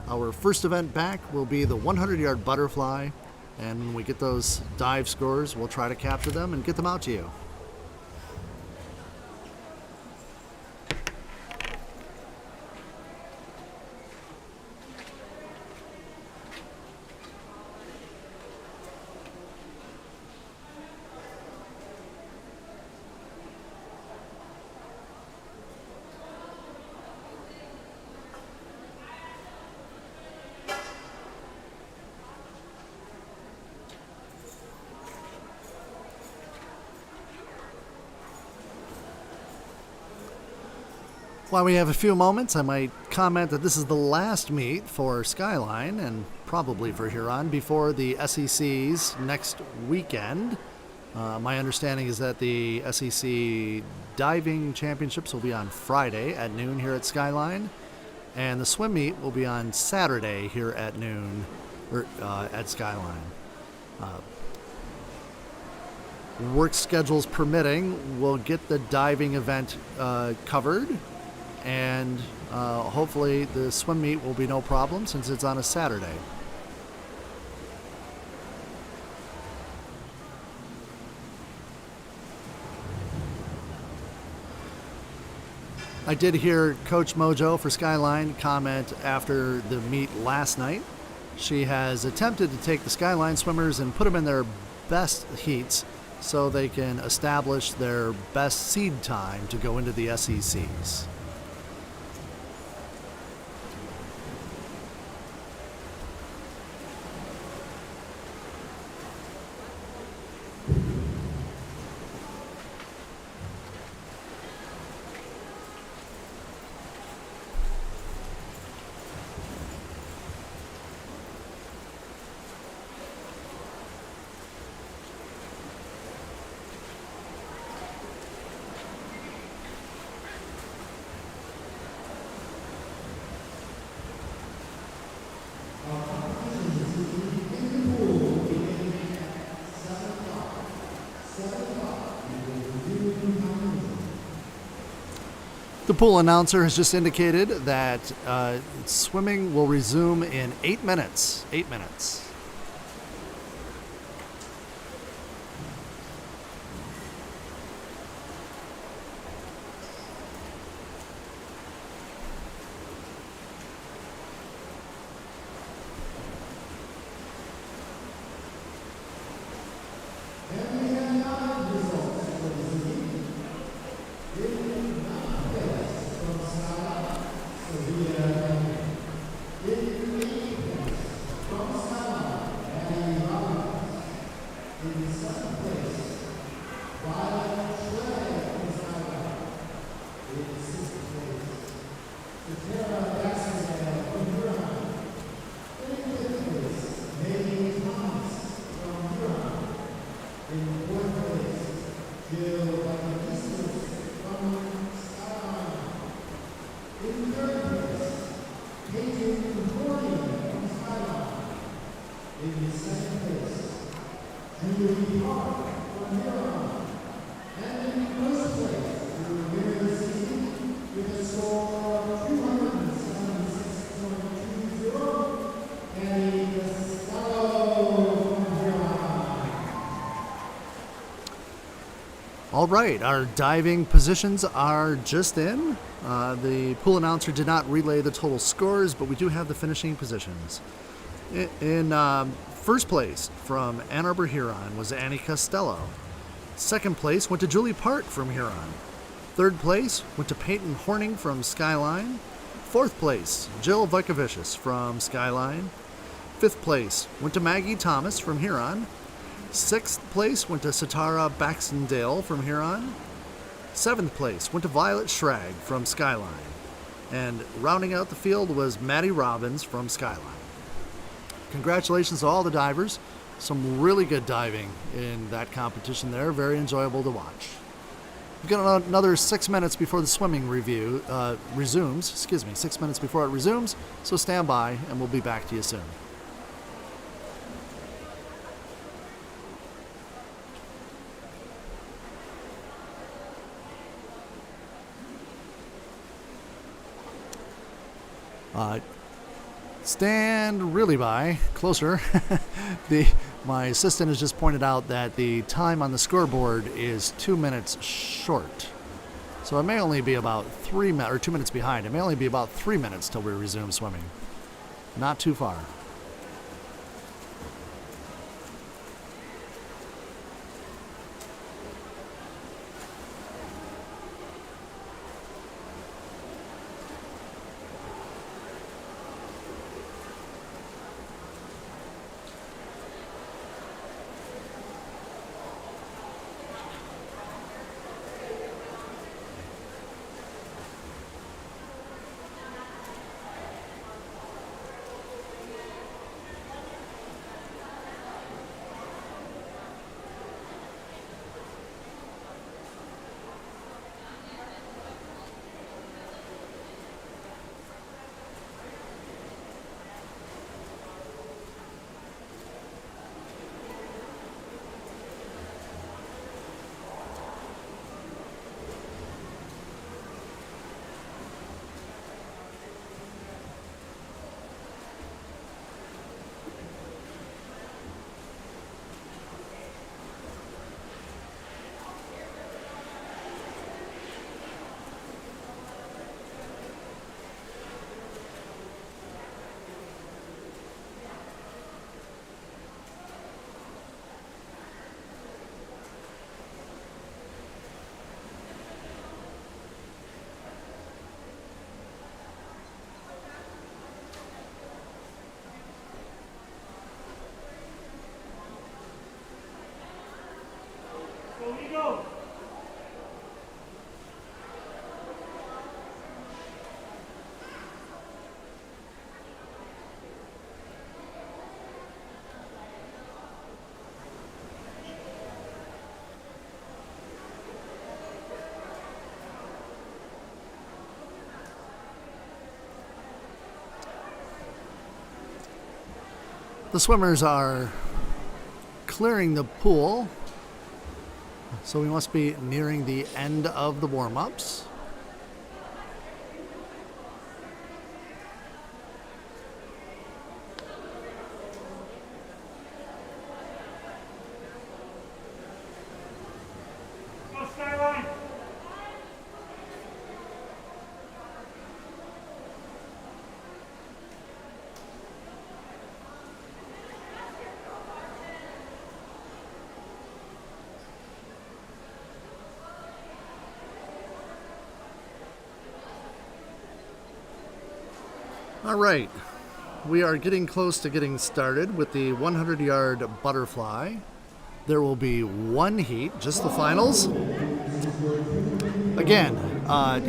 our first event back will be the 100-yard butterfly, and when we get those dive scores, we'll try to capture them and get them out to you. While we have a few moments, I might comment that this is the last meet for Skyline and probably for Huron before the SEC's next weekend. My understanding is that the SEC diving championships will be on Friday at noon here at Skyline, and the swim meet will be on Saturday here at noon at Skyline. Work schedules permitting, we'll get the diving event covered, and hopefully the swim meet will be no problem since it's on a Saturday. I did hear Coach Mojo for Skyline comment after the meet last night. She has attempted to take the Skyline swimmers and put them in their best heats so they can establish their best seed time to go into the SECs. The pool announcer has just indicated that swimming will resume in 8 minutes. 8 minutes. All right, our diving positions are just in. The pool announcer did not relay the total scores, but we do have the finishing positions. In first place from Ann Arbor, Huron was Annie Costello. Second place went to Julie Part from Huron. Third place went to Peyton Horning from Skyline. Fourth place, Jill Vukovicius from Skyline. Fifth place went to Maggie Thomas from Huron. Sixth place went to Satara Baxendale from Huron. Seventh place went to Violet Schrag from Skyline. And rounding out the field was Maddie Robbins from Skyline. Congratulations to all the divers. Some really good diving in that competition there. Very enjoyable to watch. We've got another 6 minutes before the swimming resumes. 6 minutes before it resumes. So stand by and we'll be back to you soon. Stand really by, closer. My assistant has just pointed out that the time on the scoreboard is 2 minutes short. So it may only be about 2 minutes behind. It may only be about 3 minutes till we resume swimming. Not too far. The swimmers are clearing the pool, so we must be nearing the end of the warm-ups. Go Skyline! All right, we are getting close to getting started with the 100-yard butterfly. There will be one heat, just the finals. Again,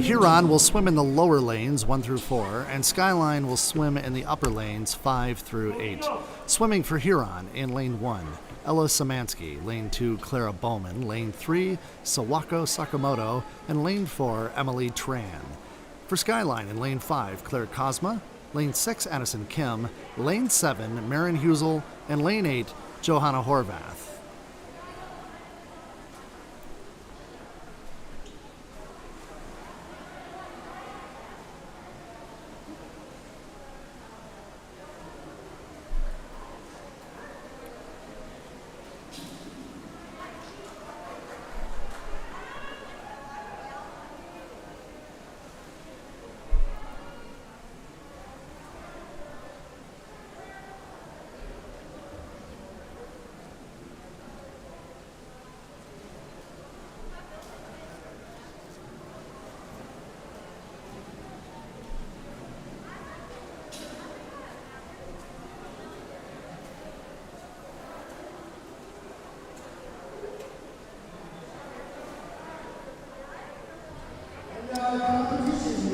Huron will swim in the lower lanes 1 through 4, and Skyline will swim in the upper lanes 5 through 8. Swimming for Huron in lane 1, Ella Szymanski, lane 2, Clara Bowman, lane 3, Sawako Sakamoto, and lane 4, Emily Tran. For Skyline in lane 5, Claire Cosma, lane 6, Addison Kim, lane 7, Marin Husel, and lane 8, Johanna Horvath.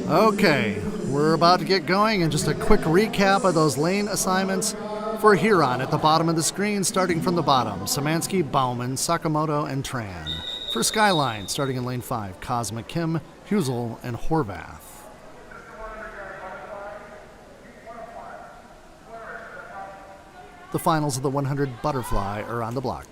Okay, we're about to get going, and just a quick recap of those lane assignments for Huron at the bottom of the screen, starting from the bottom: Szymanski, Bauman, Sakamoto, and Tran. For Skyline, starting in lane 5, Cosma, Kim, Husel, and Horvath. The finals of the 100 butterfly are on the block.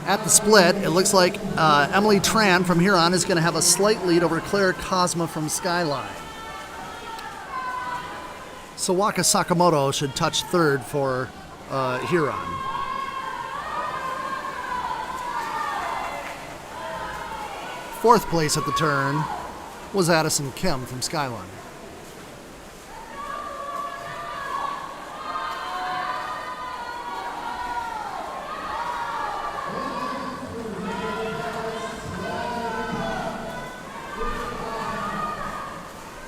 At the split, it looks like Emily Tran from Huron is going to have a slight lead over Claire Cosma from Skyline. Sawako Sakamoto should touch third for Huron. Fourth place at the turn was Addison Kim from Skyline.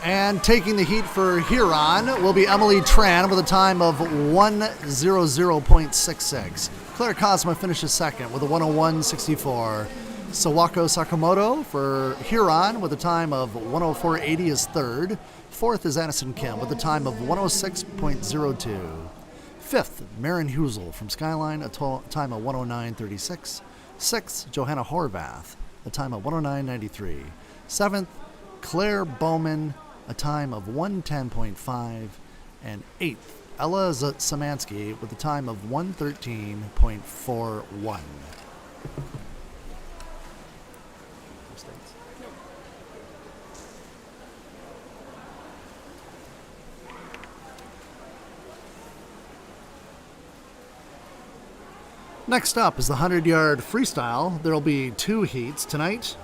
And taking the heat for Huron will be Emily Tran with a time of 1:00.66. Claire Cosma finishes second with a 1:01.64. Sawako Sakamoto for Huron with a time of 1:04.80 is third. Fourth is Addison Kim with a time of 1:06.02. Fifth, Marin Husel from Skyline, a time of 1:09.36. Sixth, Johanna Horvath, a time of 1:09.93. Seventh, Claire Bowman, a time of 1:10.5, and 8th, Ella Szymanski with a time of 1:13.41. Next up is the 100-yard freestyle. There will be 2 heats tonight.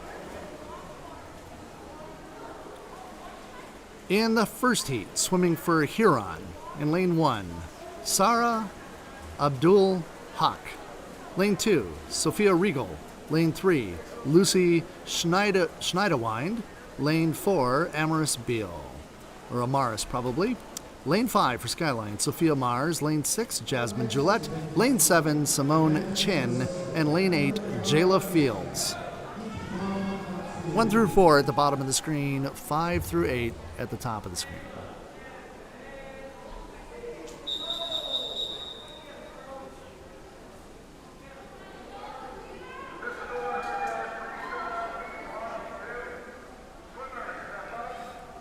In the first heat, swimming for Huron, in lane 1, Sarah Abdul Haq. Lane 2, Sophia Regal. Lane 3, Lucy Schneiderwind. Lane 4, Amaris Beal. Or Amaris, probably. Lane 5 for Skyline, Sophia Mars. Lane 6, Jasmine Gillette. Lane 7, Simone Chen. And Lane 8, Jayla Fields. 1 through 4 at the bottom of the screen, 5 through 8 at the top of the screen.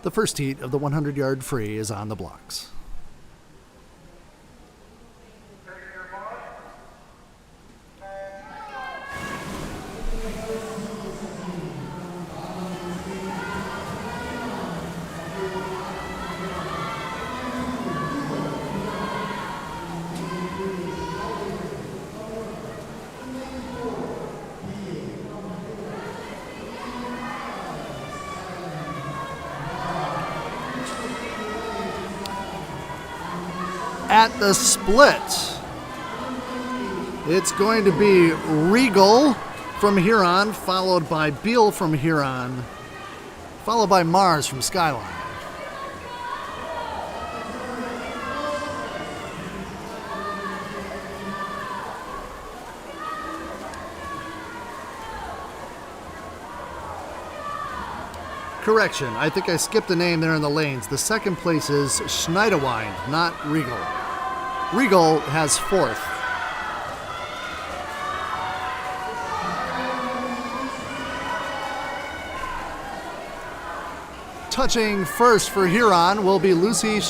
The first heat of the 100-yard free is on the blocks. At the split, it's going to be Regal from Huron, followed by Beal from Huron, followed by Mars from Skyline. Correction, I think I skipped a name there in the lanes. The second place is Schneiderwind, not Regal. Regal has 4th. Touching first for Huron will be Lucy.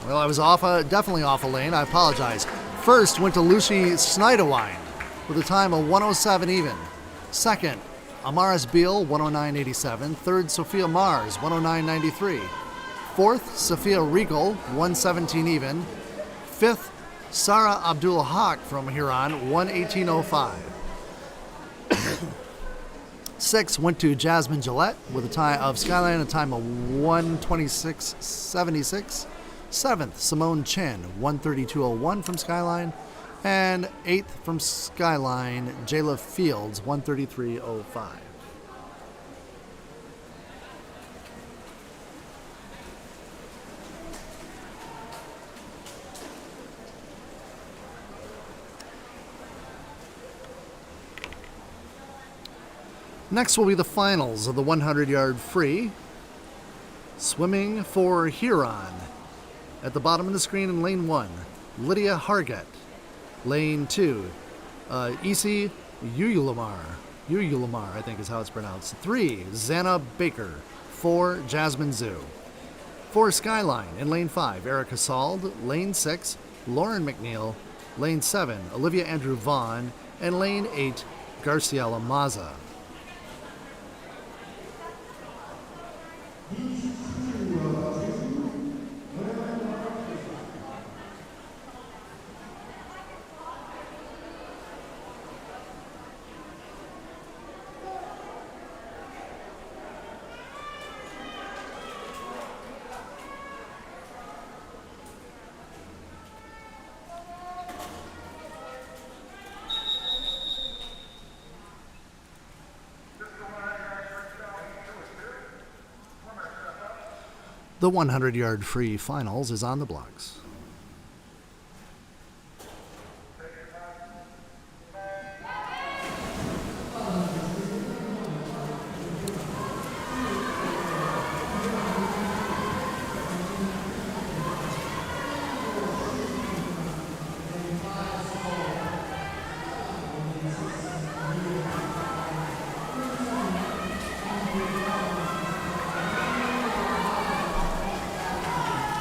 Well, I was definitely off a lane. I apologize. First went to Lucy Schneiderwind with a time of 107 even. Second, Amaris Beal, 109.87. Third, Sophia Mars, 109.93. Fourth, Sophia Regal, 117 even. Fifth, Sarah Abdul Haq from Huron, 118.05. Sixth went to Jasmine Gillette with a time of Skyline, a time of 126.76. Seventh, Simone Chen, 132.01 from Skyline. And 8th from Skyline, Jayla Fields, 133.05. Next will be the finals of the 100-yard free. Swimming for Huron. At the bottom of the screen in lane 1, Lydia Hargett. Lane 2, Isi Uyulamar, I think is how it's pronounced. 3, Xana Baker. 4, Jasmine Zhu. For Skyline in lane 5, Erica Sald. Lane 6, Lauren McNeil. Lane 7, Olivia Andrew Vaughn. And lane 8, Garciela Maza. The 100-yard free finals is on the blocks.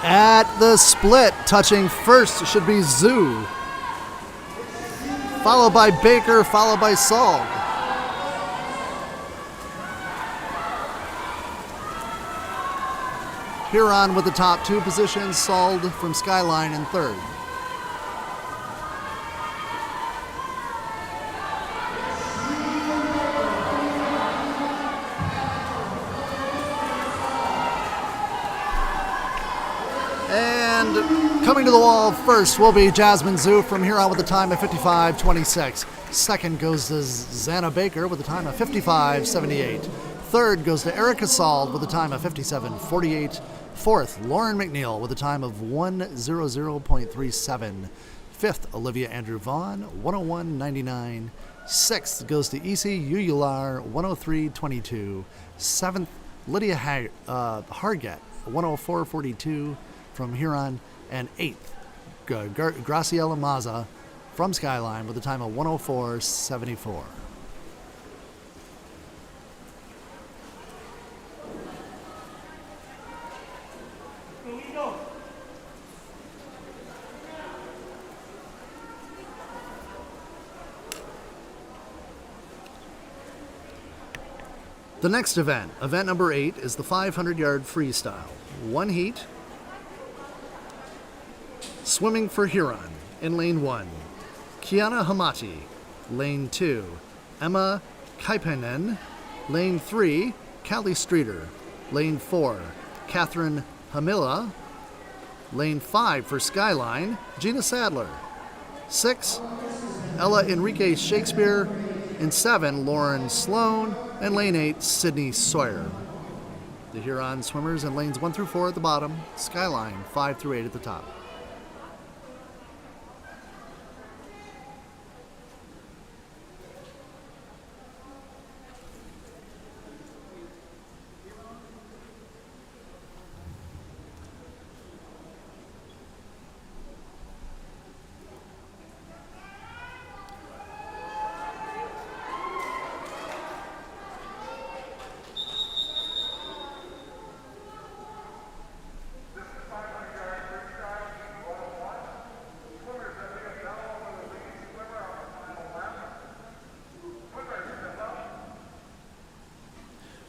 At the split, touching first should be Zhu, followed by Baker, followed by Saul. Huron with the top 2 positions, Sald from Skyline in 3rd. And coming to the wall first will be Jasmine Zhu from Huron with a time of 55.26. Second goes to Xana Baker with a time of 55.78. Third goes to Erica Sald with a time of 57.48. Fourth, Lauren McNeil with a time of 1:00.37. Fifth, Olivia Andrew Vaughn, 101.99. Sixth goes to EC Uyular, 103.22. Seventh, Lydia Hargett, 104.42 from Huron. And eighth, Graciela Maza from Skyline with a time of 104.74. The next event number 8, is the 500-yard freestyle. One heat. Swimming for Huron in lane 1. Kiana Hamati, lane 2. Emma Kaipanen, lane 3. Callie Streeter, lane 4. Catherine Hamila, lane 5 for Skyline. Gina Sadler. 6. Ella Enrique Shakespeare. In 7, Lauren Sloan. And lane 8, Sydney Sawyer. The Huron swimmers in lanes 1 through 4 at the bottom. Skyline 5 through 8 at the top.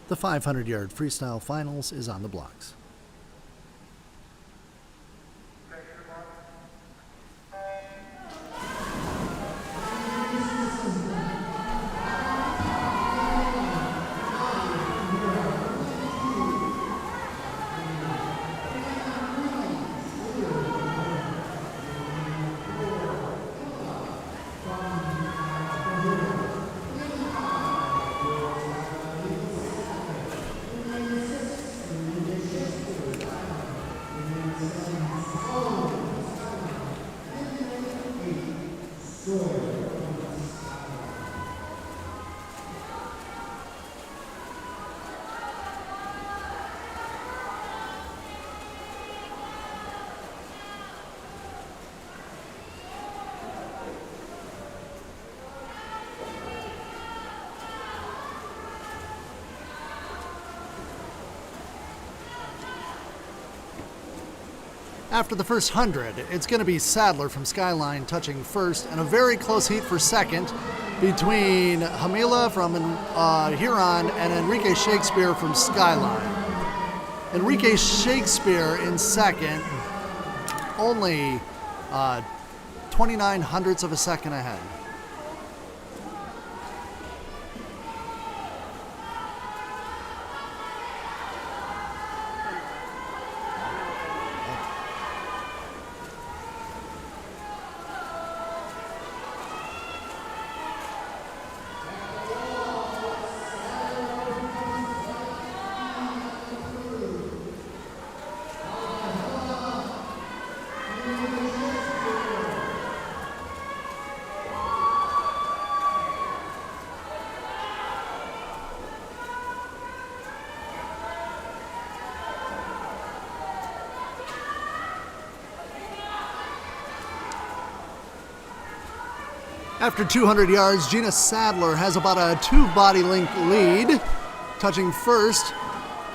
The 500-yard freestyle finals is on the blocks. After the first 100, it's going to be Sadler from Skyline touching first, and a very close heat for second between Hamila from Huron and Enrique Shakespeare from Skyline. Enrique Shakespeare in second, only 29 hundredths of a second ahead. After 200 yards, Gina Sadler has about a 2-body length lead. Touching first,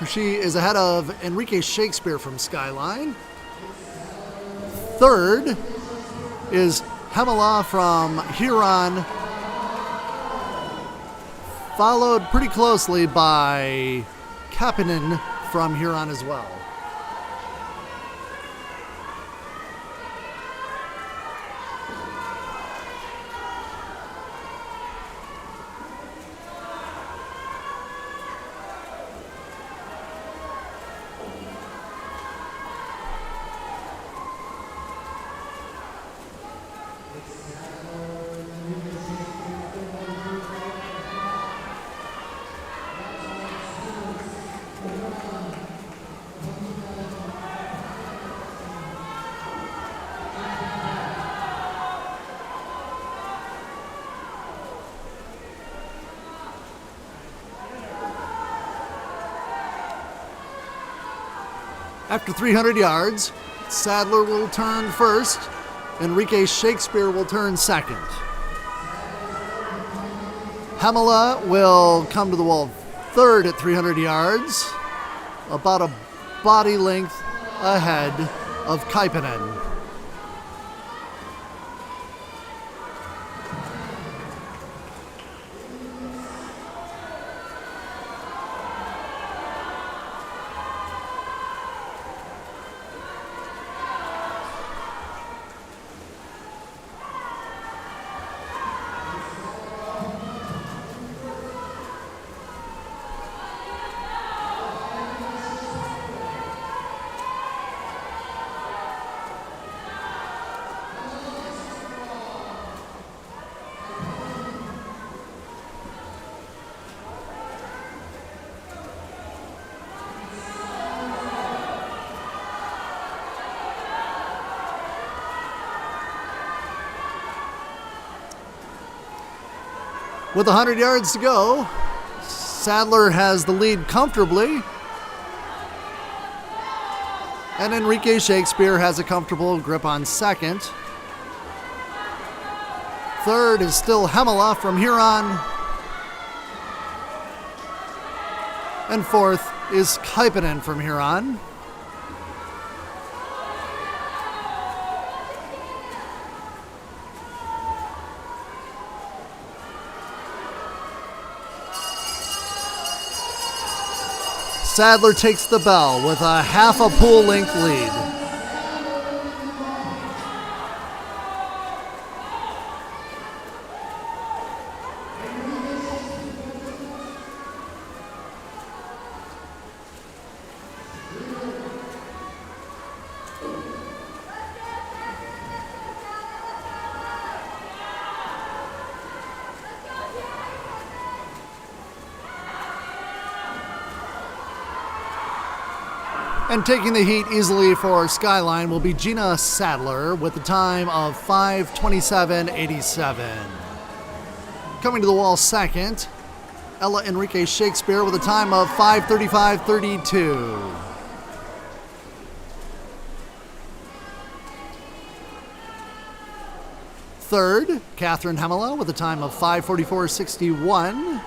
she is ahead of Enrique Shakespeare from Skyline. Third is Hamila from Huron, followed pretty closely by Kapanen from Huron as well. After 300 yards, Sadler will turn first. Enrique Shakespeare will turn second. Hemela will come to the wall third at 300 yards, about a body length ahead of Kaipinen. With 100 yards to go, Sadler has the lead comfortably, and Enrique Shakespeare has a comfortable grip on second. Third is still Hemela from Huron, and fourth is Kaipinen from Huron. Sadler takes the bell with a half a pool length lead. And taking the heat easily for Skyline will be Gina Sadler with a time of 5:27.87. Coming to the wall second, Ella Enrique Shakespeare with a time of 5:35.32. Third, Catherine Hemela with a time of 5:44.61.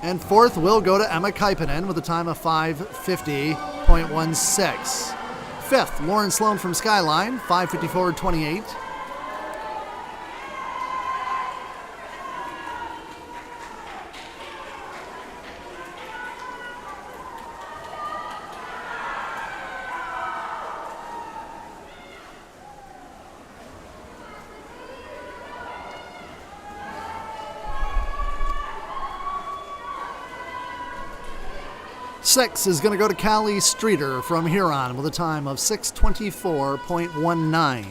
And fourth will go to Emma Kaipinen with a time of 5:50.16. Fifth, Lauren Sloan from Skyline, 5:54.28. Six is going to go to Callie Streeter from Huron with a time of 6:24.19.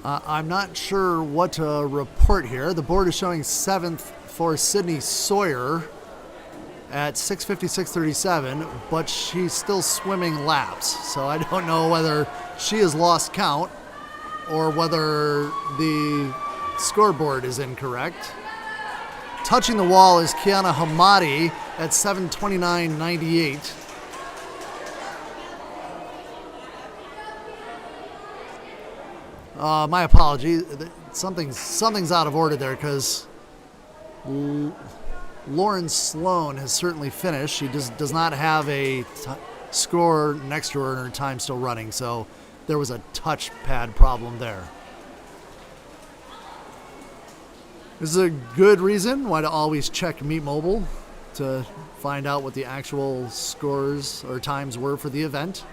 I'm not sure what to report here. The board is showing 7th for Sydney Sawyer at 6:56.37, but she's still swimming laps. So I don't know whether she has lost count or whether the scoreboard is incorrect. Touching the wall is Kiana Hamadi at 7:29.98. My apologies. Something's out of order there because Lauren Sloan has certainly finished. She does not have a score next to her and her time still running, so there was a touchpad problem there. This is a good reason why to always check Meet Mobile to find out what the actual scores or times were for the event.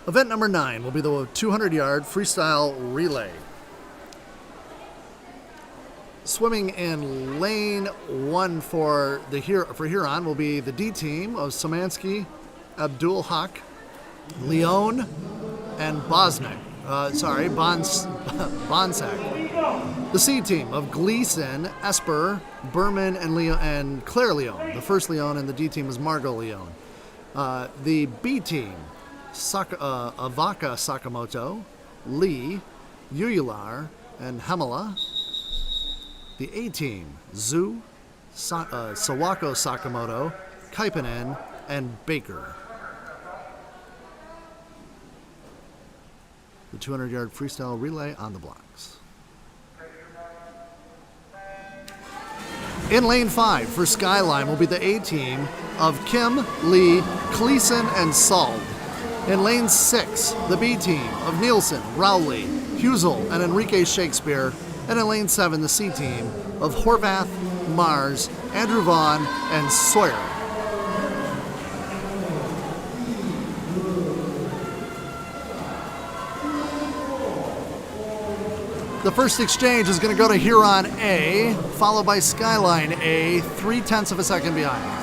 Event number 9 will be the 200-yard freestyle relay. Swimming in lane 1 for Huron will be the D team of Szymanski, Abdul Haq, Leon, and Bonsak. The C team of Gleason, Esper, Berman, and Claire Leon. The first Leon, and the D team is Margot Leon. The B team, Avaka Sakamoto, Lee, Uyular, and Hemela. The A team, Zhu, Sawako Sakamoto, Kaipanen, and Baker. The 200-yard freestyle relay on the blocks. In lane 5 for Skyline will be the A team of Kim, Lee, Cleason, and Sald. In lane 6, the B team of Nielsen, Rowley, Husel, and Enrique Shakespeare. And in lane 7, the C team of Horvath, Mars, Andrew Vaughn, and Sawyer. The first exchange is going to go to Huron A, followed by Skyline A, 0.3 of a second behind.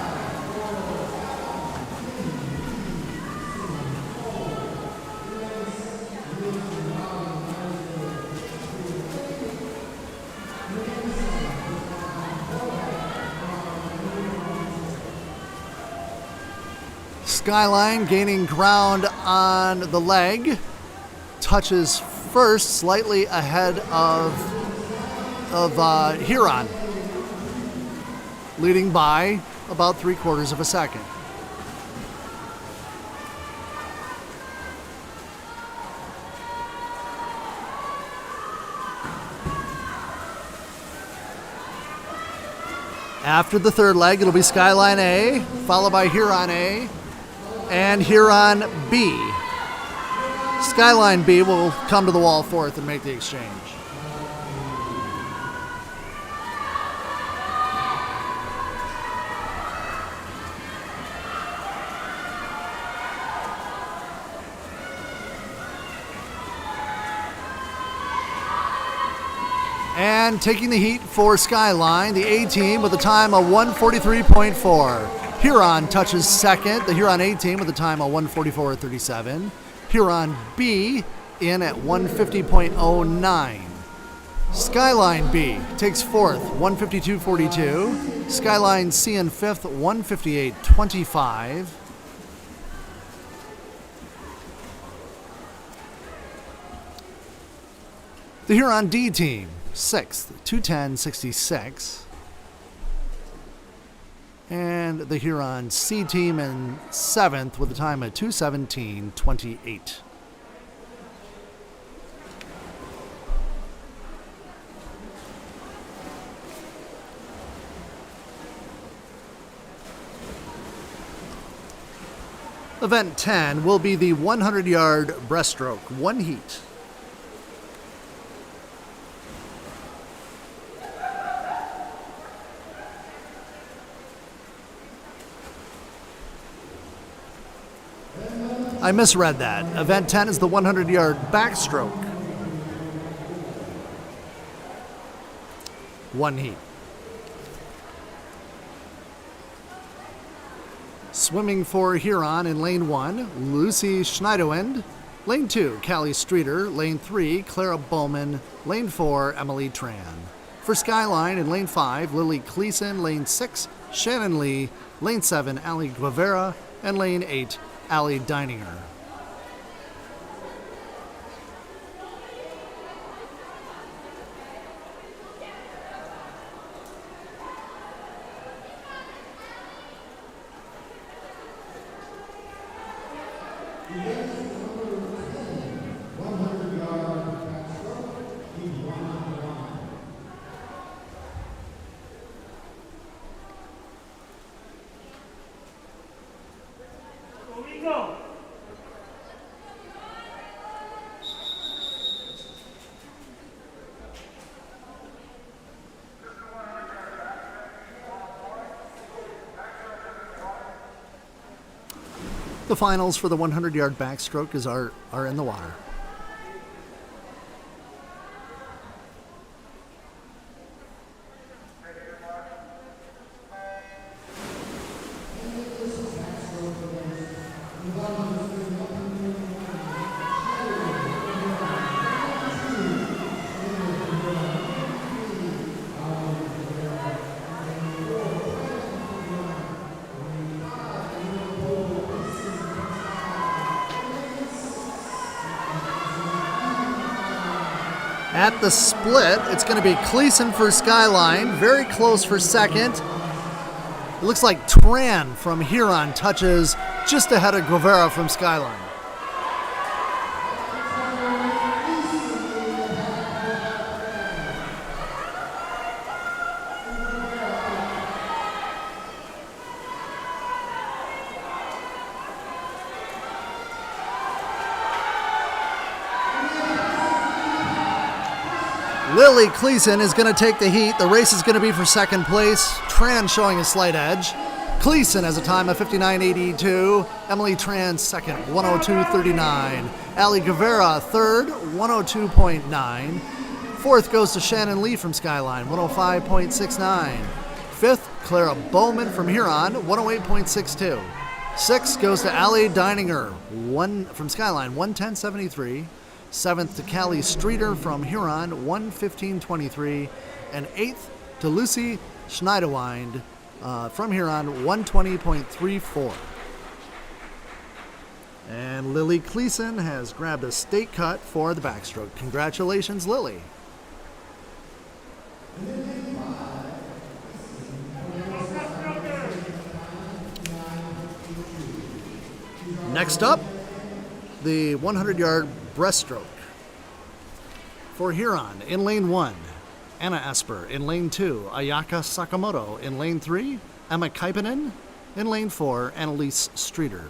Skyline gaining ground on the leg, touches first, slightly ahead of Huron, leading by about 0.75 of a second. After the third leg, it'll be Skyline A, followed by Huron A, and Huron B. Skyline B will come to the wall fourth and make the exchange. And taking the heat for Skyline, the A team with a time of 1:43.4. Huron touches second, the Huron A team with a time of 1:44.37. Huron B in at 1:50.09. Skyline B takes fourth, 1:52.42. Skyline C in fifth, 1:58.25. The Huron D team, sixth, 2:10.66. And the Huron C team in seventh with a time of 2:17.28. Event 10 will be the 100-yard breaststroke, one heat. I misread that. Event 10 is the 100-yard backstroke. One heat. Swimming for Huron in lane 1, Lucy Schneiderwind. Lane 2, Callie Streeter. Lane 3, Clara Bowman. Lane 4, Emily Tran. For Skyline in lane 5, Lily Cleason. Lane 6, Shannon Lee. Lane 7, Allie Guevara. And lane 8, Allie Deininger. The finals for the 100-yard backstroke are in the water. At the split, it's going to be Cleason for Skyline, very close for second. It looks like Tran from Huron touches just ahead of Guevara from Skyline. Lily Cleason is going to take the heat. The race is going to be for second place. Tran showing a slight edge. Cleason has a time of 59.82. Emily Tran second, 102.39. Ali Guevara third, 102.9. Fourth goes to Shannon Lee from Skyline, 105.69. Fifth, Clara Bowman from Huron, 108.62. Sixth goes to Ali Deininger, from Skyline, 110.73. Seventh to Callie Streeter from Huron, 115.23. And eighth to Lucy Schneiderwind from Huron, 120.34. And Lily Cleason has grabbed a state cut for the backstroke. Congratulations, Lily. Next up, the 100-yard breaststroke. For Huron, in lane 1, Anna Esper. In lane 2, Ayaka Sakamoto. In lane 3, Emma Kaipanen. In lane 4, Annalise Streeter.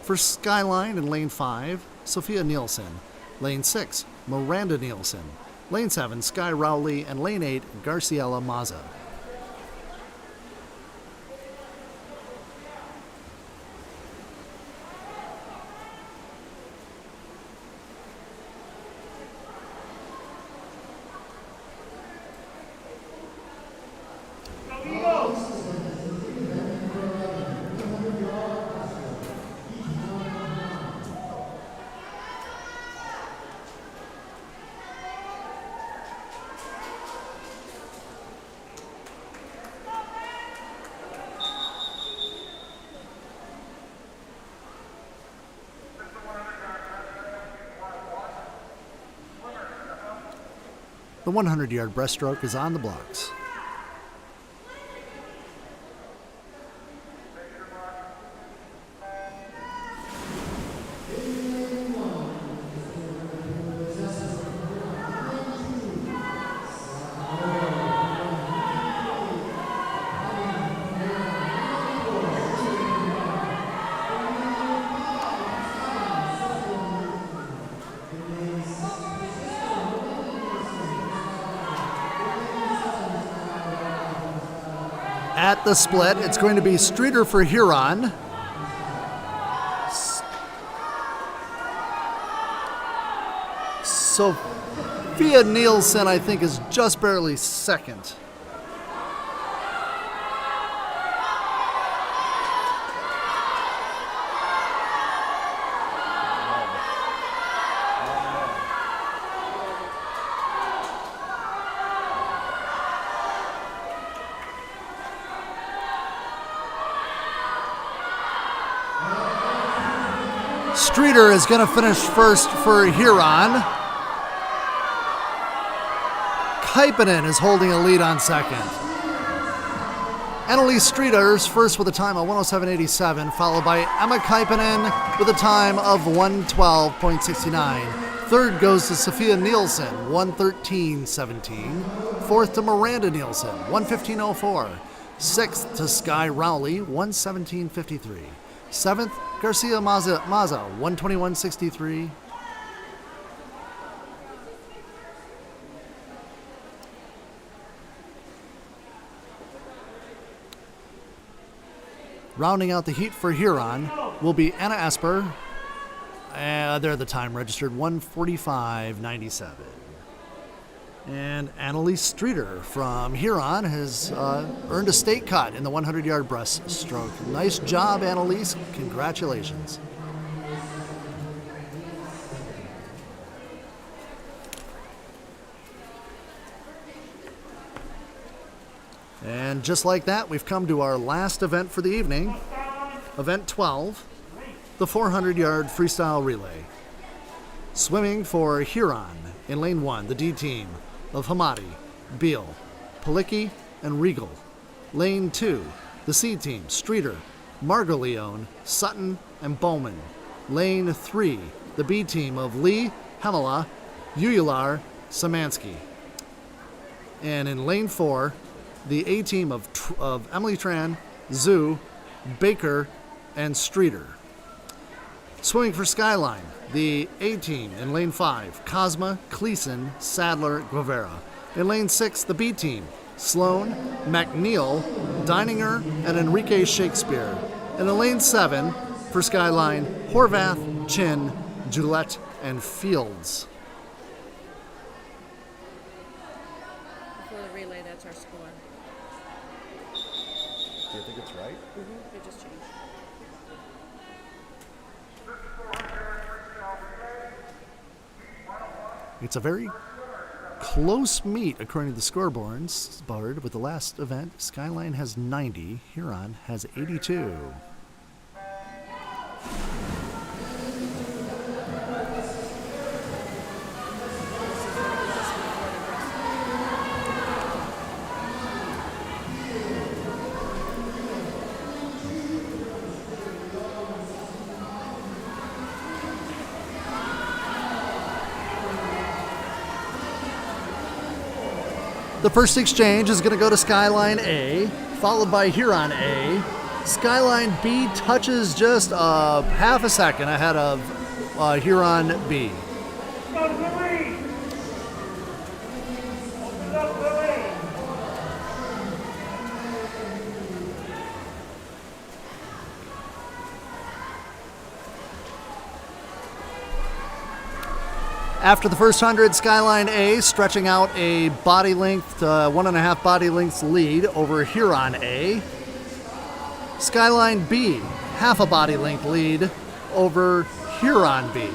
For Skyline, in lane 5, Sophia Nielsen. Lane 6, Miranda Nielsen. Lane 7, Sky Rowley. And lane 8, Garciela Maza. The 100-yard breaststroke is on the blocks. At the split, it's going to be Streeter for Huron. Sophia Nielsen, I think, is just barely second. Streeter is going to finish first for Huron. Kaipanen is holding a lead on second. Annalise Streeter is first with a time of 107.87, followed by Emma Kaipanen with a time of 112.69. Third goes to Sophia Nielsen, 113.17. Fourth to Miranda Nielsen, 115.04. Sixth to Sky Rowley, 117.53. Seventh, Garcia Maza, 121.63. Rounding out the heat for Huron, will be Anna Esper. They're the time registered 1:45.97. And Annalise Streeter from Huron has earned a state cut in the 100-yard breaststroke. Nice job, Annalise. Congratulations. And just like that, we've come to our last event for the evening, event 12, the 400-yard freestyle relay. Swimming for Huron in lane 1, the D team of Hamadi, Beal, Palicki, and Regal. Lane 2, the C team, Streeter, Margoleone, Sutton, and Bowman. Lane 3, the B team of Lee, Hemela, Uyular, Samansky. And in lane 4, the A team of Emily Tran, Zhu, Baker, and Streeter. Swimming for Skyline, the A team in lane 5, Cosma, Cleason, Sadler, Guevara. In lane 6, the B team, Sloan, McNeil, Dininger, and Enrique Shakespeare. And in lane 7, for Skyline, Horvath, Chin, Gillette, and Fields. For the relay, that's our score. Do you think it's right? Mm-hmm. It just changed. It's a very close meet according to the scoreboards board. With the last event, Skyline has 90, Huron has 82. The first exchange is going to go to Skyline A, followed by Huron A. Skyline B touches just half a second ahead of Huron B. After the first 100, Skyline A stretching out a body length, 1.5 body lengths lead over Huron A. Skyline B, half a body length lead over Huron B.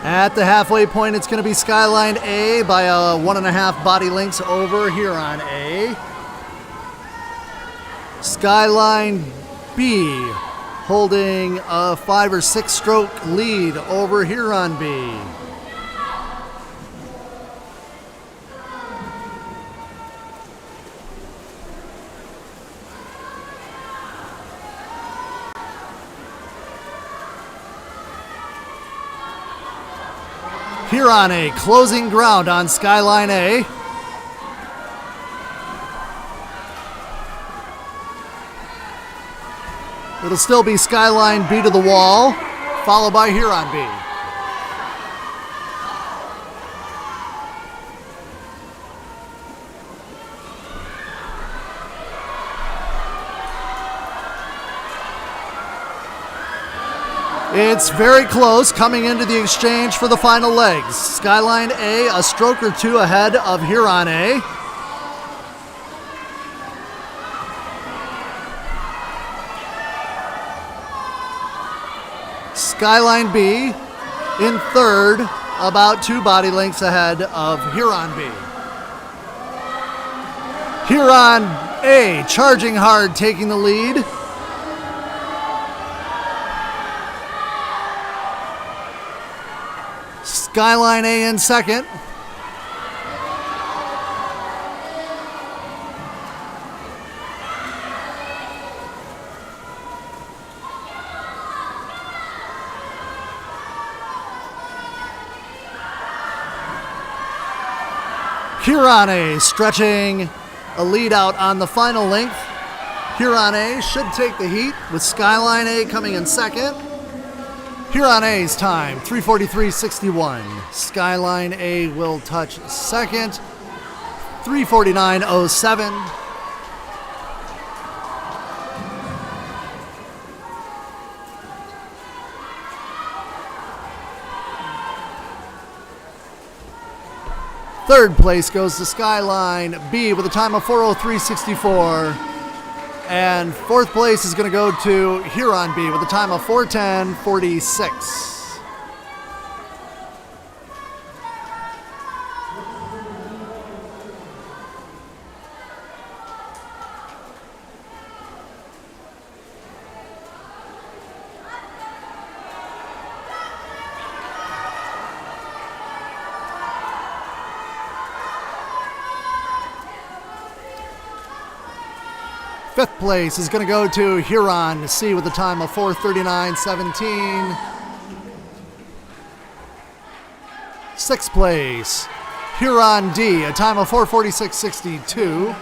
At the halfway point, it's going to be Skyline A by 1.5 body lengths over Huron A. Skyline B holding a 5 or 6 stroke lead over Huron B. Huron A closing ground on Skyline A. It'll still be Skyline B to the wall, followed by Huron B. It's very close coming into the exchange for the final legs. Skyline A a stroke or two ahead of Huron A. Skyline B in third, about 2 body lengths ahead of Huron B. Huron A charging hard, taking the lead. Skyline A in second. Huron A stretching a lead out on the final length. Huron A should take the heat with Skyline A coming in second. Huron A's time, 3:43.61. Skyline A will touch second, 3:49.07. Third place goes to Skyline B with a time of 4:03.64. And fourth place is going to go to Huron B with a time of 4:10.46. Fifth place is going to go to Huron C with a time of 4:39.17. Sixth place, Huron D, a time of 4:46.62.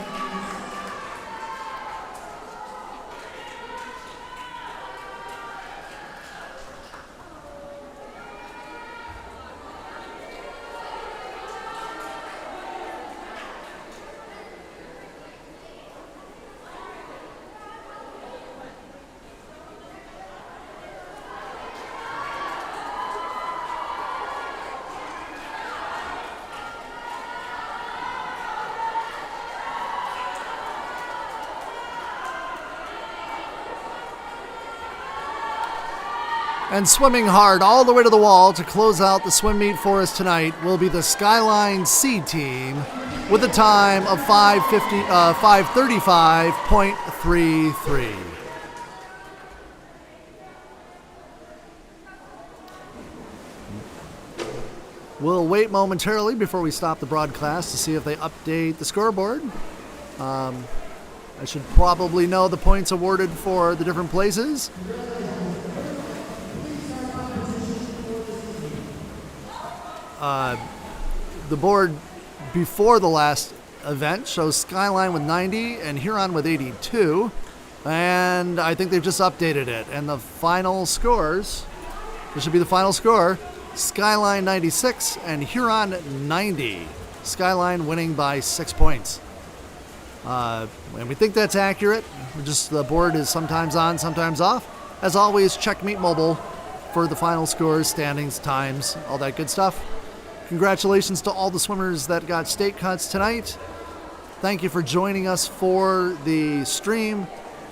And swimming hard all the way to the wall to close out the swim meet for us tonight will be the Skyline C team with a time of 5:35.33. We'll wait momentarily before we stop the broadcast to see if they update the scoreboard. I should probably know the points awarded for the different places. The board before the last event shows Skyline with 90 and Huron with 82. And I think they've just updated it. And the final scores, this should be the final score, Skyline 96 and Huron 90. Skyline winning by 6 points. And we think that's accurate. The board is sometimes on, sometimes off. As always, check Meet Mobile for the final scores, standings, times, all that good stuff. Congratulations to all the swimmers that got state cuts tonight. Thank you for joining us for the stream,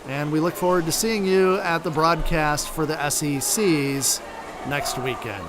and we look forward to seeing you at the broadcast for the SECs next weekend.